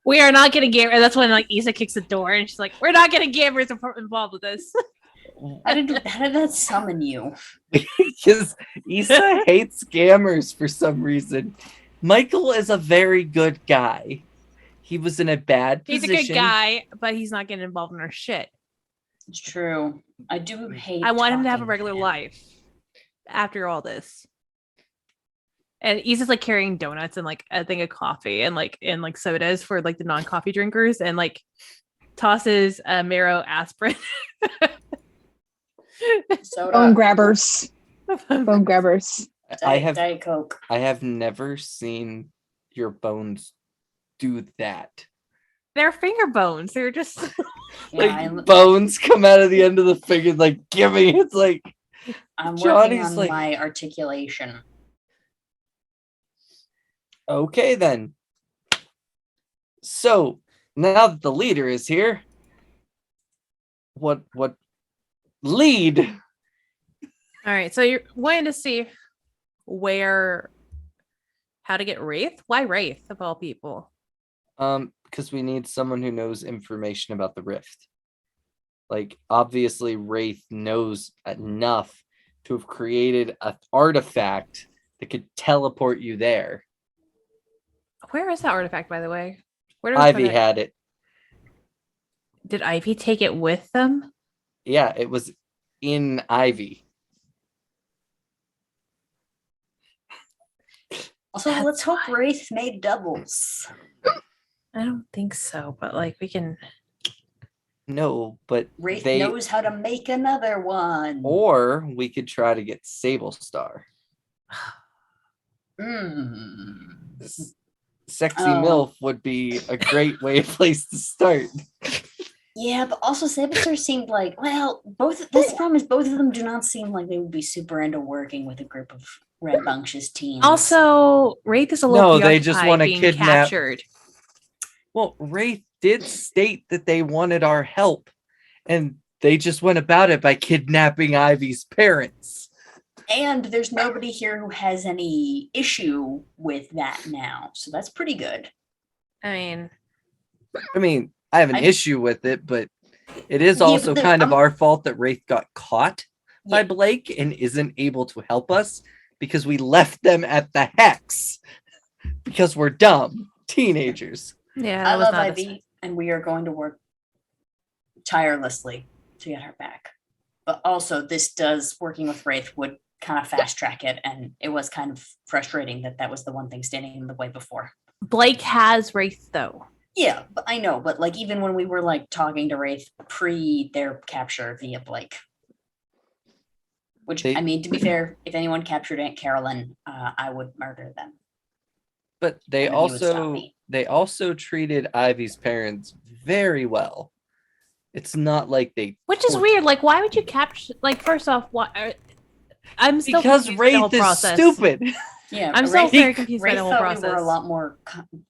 We are not getting gamers. That's when like Issa kicks the door and she's like, "We're not getting gamers involved with this." How did that summon you? Because Issa hates scammers for some reason. Michael is a very good guy. He was in a bad He's position. a good guy, but he's not getting involved in our shit. It's true. I do hate. I want him to have a talking regular him. life. after all this? And he's just like carrying donuts and like a thing of coffee and like sodas for like the non-coffee drinkers, and like tosses a marrow aspirin. Soda, Bone grabbers. Bone grabbers. Diet Coke. I have never seen your bones do that. They're finger bones. They're just Yeah, Like bones come out of the end of the finger, like gimme. It's like I'm working Johnny's on like- my articulation. okay then. So now that the leader is here, what lead? all right. So you're wanting to see how to get Wraith? Why Wraith of all people? Because we need someone who knows information about the rift. Like obviously Wraith knows enough to have created an artifact that could teleport you there. Where is that artifact, by the way? Where did we Ivy put it? had it. Did Ivy take it with them? Yeah, it was in Ivy. Also, That's let's hope why. Wraith made doubles. I don't think so, but like we can. No, but Wraith they knows how to make another one. or we could try to get Sable Star. Mm. Sexy Oh. MILF would be a great place to start. Yeah, but also Saboteur seemed like, well, this problem is both of them do not seem like they would be super into working with a group of rambunctious teens. Also, Wraith is a little. No, they just preoccupied wanna being kidnap- captured. Well, Wraith did state that they wanted our help, and they just went about it by kidnapping Ivy's parents. And there's nobody here who has any issue with that now. So that's pretty good. I mean, I have an I- issue with it, but it is Yeah, also but the- kind of our fault that Wraith got caught by Yeah. Blake and isn't able to help us because we left them at the Hex because we're dumb teenagers. yeah, I that was love not a- Ivy, and we are going to work tirelessly to get her back. But also, working with Wraith would kind of fast track it, and it was kind of frustrating that was the one thing standing in the way before. Blake has Wraith though. Yeah, but I know, but like even when we were like talking to Wraith pre their capture via Blake, which They- I mean, to be fair, if anyone captured Aunt Carolyn, I would murder them. But they And then he would stop also me. treated Ivy's parents very well. It's not like they Which is tortured- weird. Like, why would you capture? Like, first off, why? I'm still because confused by the whole Wraith is process. stupid. Yeah, I'm still Wraith, very confused by Wraith the whole thought process. we were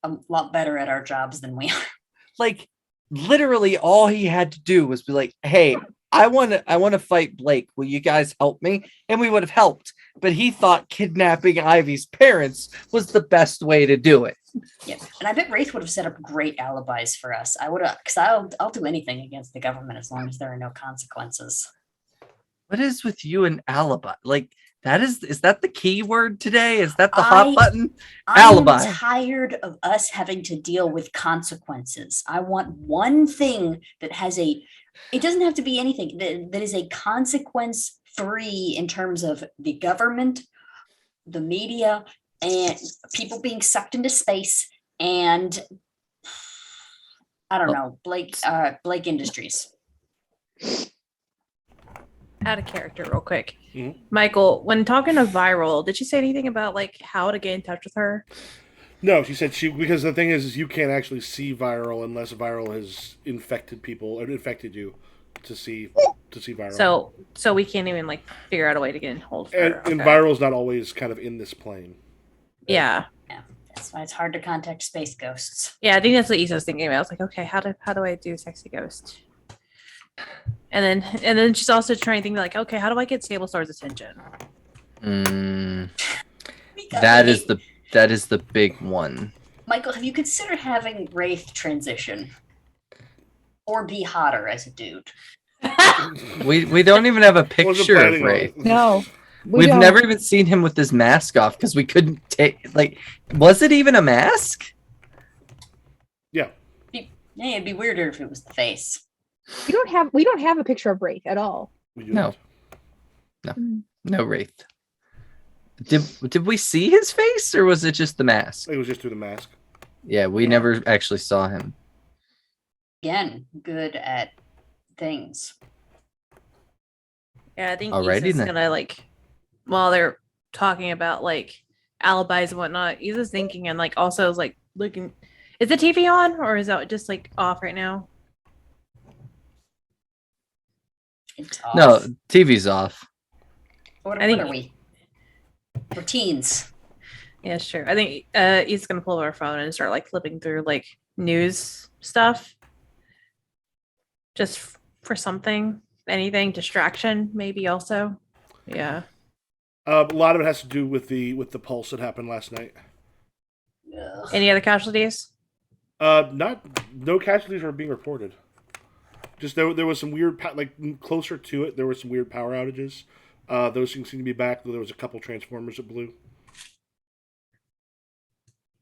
a lot better at our jobs than we are. Like literally all he had to do was be like, "Hey, I want to fight Blake. Will you guys help me?" And we would have helped. But he thought kidnapping Ivy's parents was the best way to do it. Yeah, and I bet Wraith would have set up great alibis for us. I would have, because I'll do anything against the government as long as there are no consequences. What is with you and alibi? Like is that the key word today? Is that the hot I- button? I'm Alibi. tired of us having to deal with consequences. I want one thing that has it doesn't have to be anything that is a consequence free in terms of the government, the media, and people being sucked into space, and I don't know, Blake Industries. Out of character, real quick. Mhm. Michael, when talking to Viral, did she say anything about like how to get in touch with her? No, she said because the thing is you can't actually see Viral unless Viral has infected people or infected you to see Viral. So we can't even like figure out a way to get in hold of and, her. and Okay. Viral's not always kind of in this plane. Yeah. That's why it's hard to contact space ghosts. Yeah, I think that's what Issa was thinking about. I was like, okay, how do I do sexy ghost? And then she's also trying to think like, okay, how do I get Sable Star's attention? That is the big one. Michael, have you considered having Wraith transition? Or be hotter as a dude? We don't even have a Wasn't picture of planning on Wraith. it. No. We've don't. never even seen him with his mask off because we couldn't take was it even a mask? Yeah. Yeah, it'd be weirder if it was the face. We don't have a picture of Wraith at all. We do No. not. No Wraith. Did we see his face or was it just the mask? It was just through the mask. Yeah, we never actually saw him. Again, good at things. Yeah, I think Alrighty Issa's then. gonna like while they're talking about like alibis and whatnot, Issa's thinking and like also is like looking. Is the TV on or is that just like off right now? It's off. No, TV's off. What, I think- what are we? We're teens. Yeah, sure. I think Issa's gonna pull up her phone and start like flipping through like news stuff. Just for something, anything, distraction, maybe also. Yeah. A lot of it has to do with the pulse that happened last night. Ugh. Any other casualties? No casualties are being reported. Just there was some weird closer to it. There were some weird power outages. Those things seem to be back. Though there was a couple transformers that blew.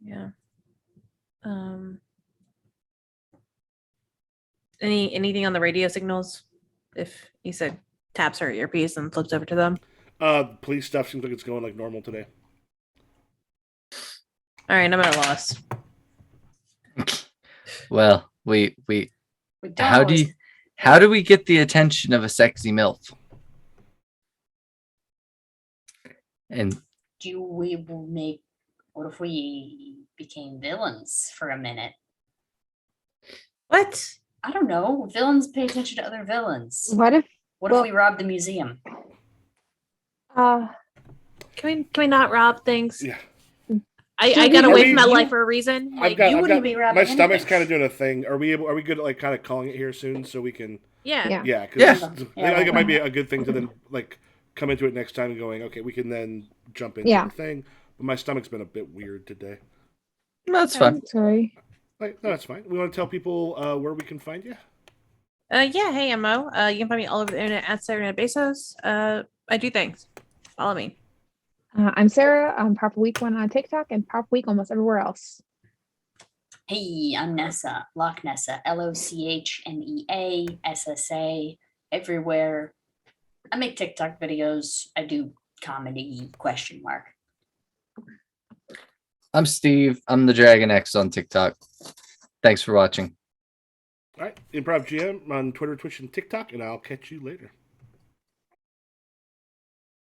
Yeah. Anything on the radio signals? If Issa taps her earpiece and flips over to them. Police stuff seems like it's going like normal today. All right, I'm at a loss. Well, we We don't how always- do we get the attention of a sexy MILF? And What if we became villains for a minute? What? I don't know. Villains pay attention to other villains. What if What well- if we rob the museum? Can we not rob things? Yeah, I got away from that you- life for a reason. I've Like, got. you I've wouldn't got be robbing my stomach's anything. kind of doing a thing. Are we good at like kind of calling it here soon so we can? yeah. Yeah. Yeah, because Yeah. I think it might be a good thing to then like come into it next time and going, okay, we can then jump into Yeah. the thing. But my stomach's been a bit weird today. that's fun. I'm sorry. Like, no, that's fine. We want to tell people where we can find you. Yeah. Hey, Mo. You can find me all over the internet at Sarah Bezos. I do things. Follow me. I'm Sarah. I'm Papa Week One on TikTok and Papa Week almost everywhere else. Hey, I'm Nessa, Loch Nessa, LOCHNEA, SSA, everywhere. I make TikTok videos. I do comedy ? I'm Steve. I'm the Dragon X on TikTok. Thanks for watching. All right, Improv GM on Twitter, Twitch, and TikTok, and I'll catch you later.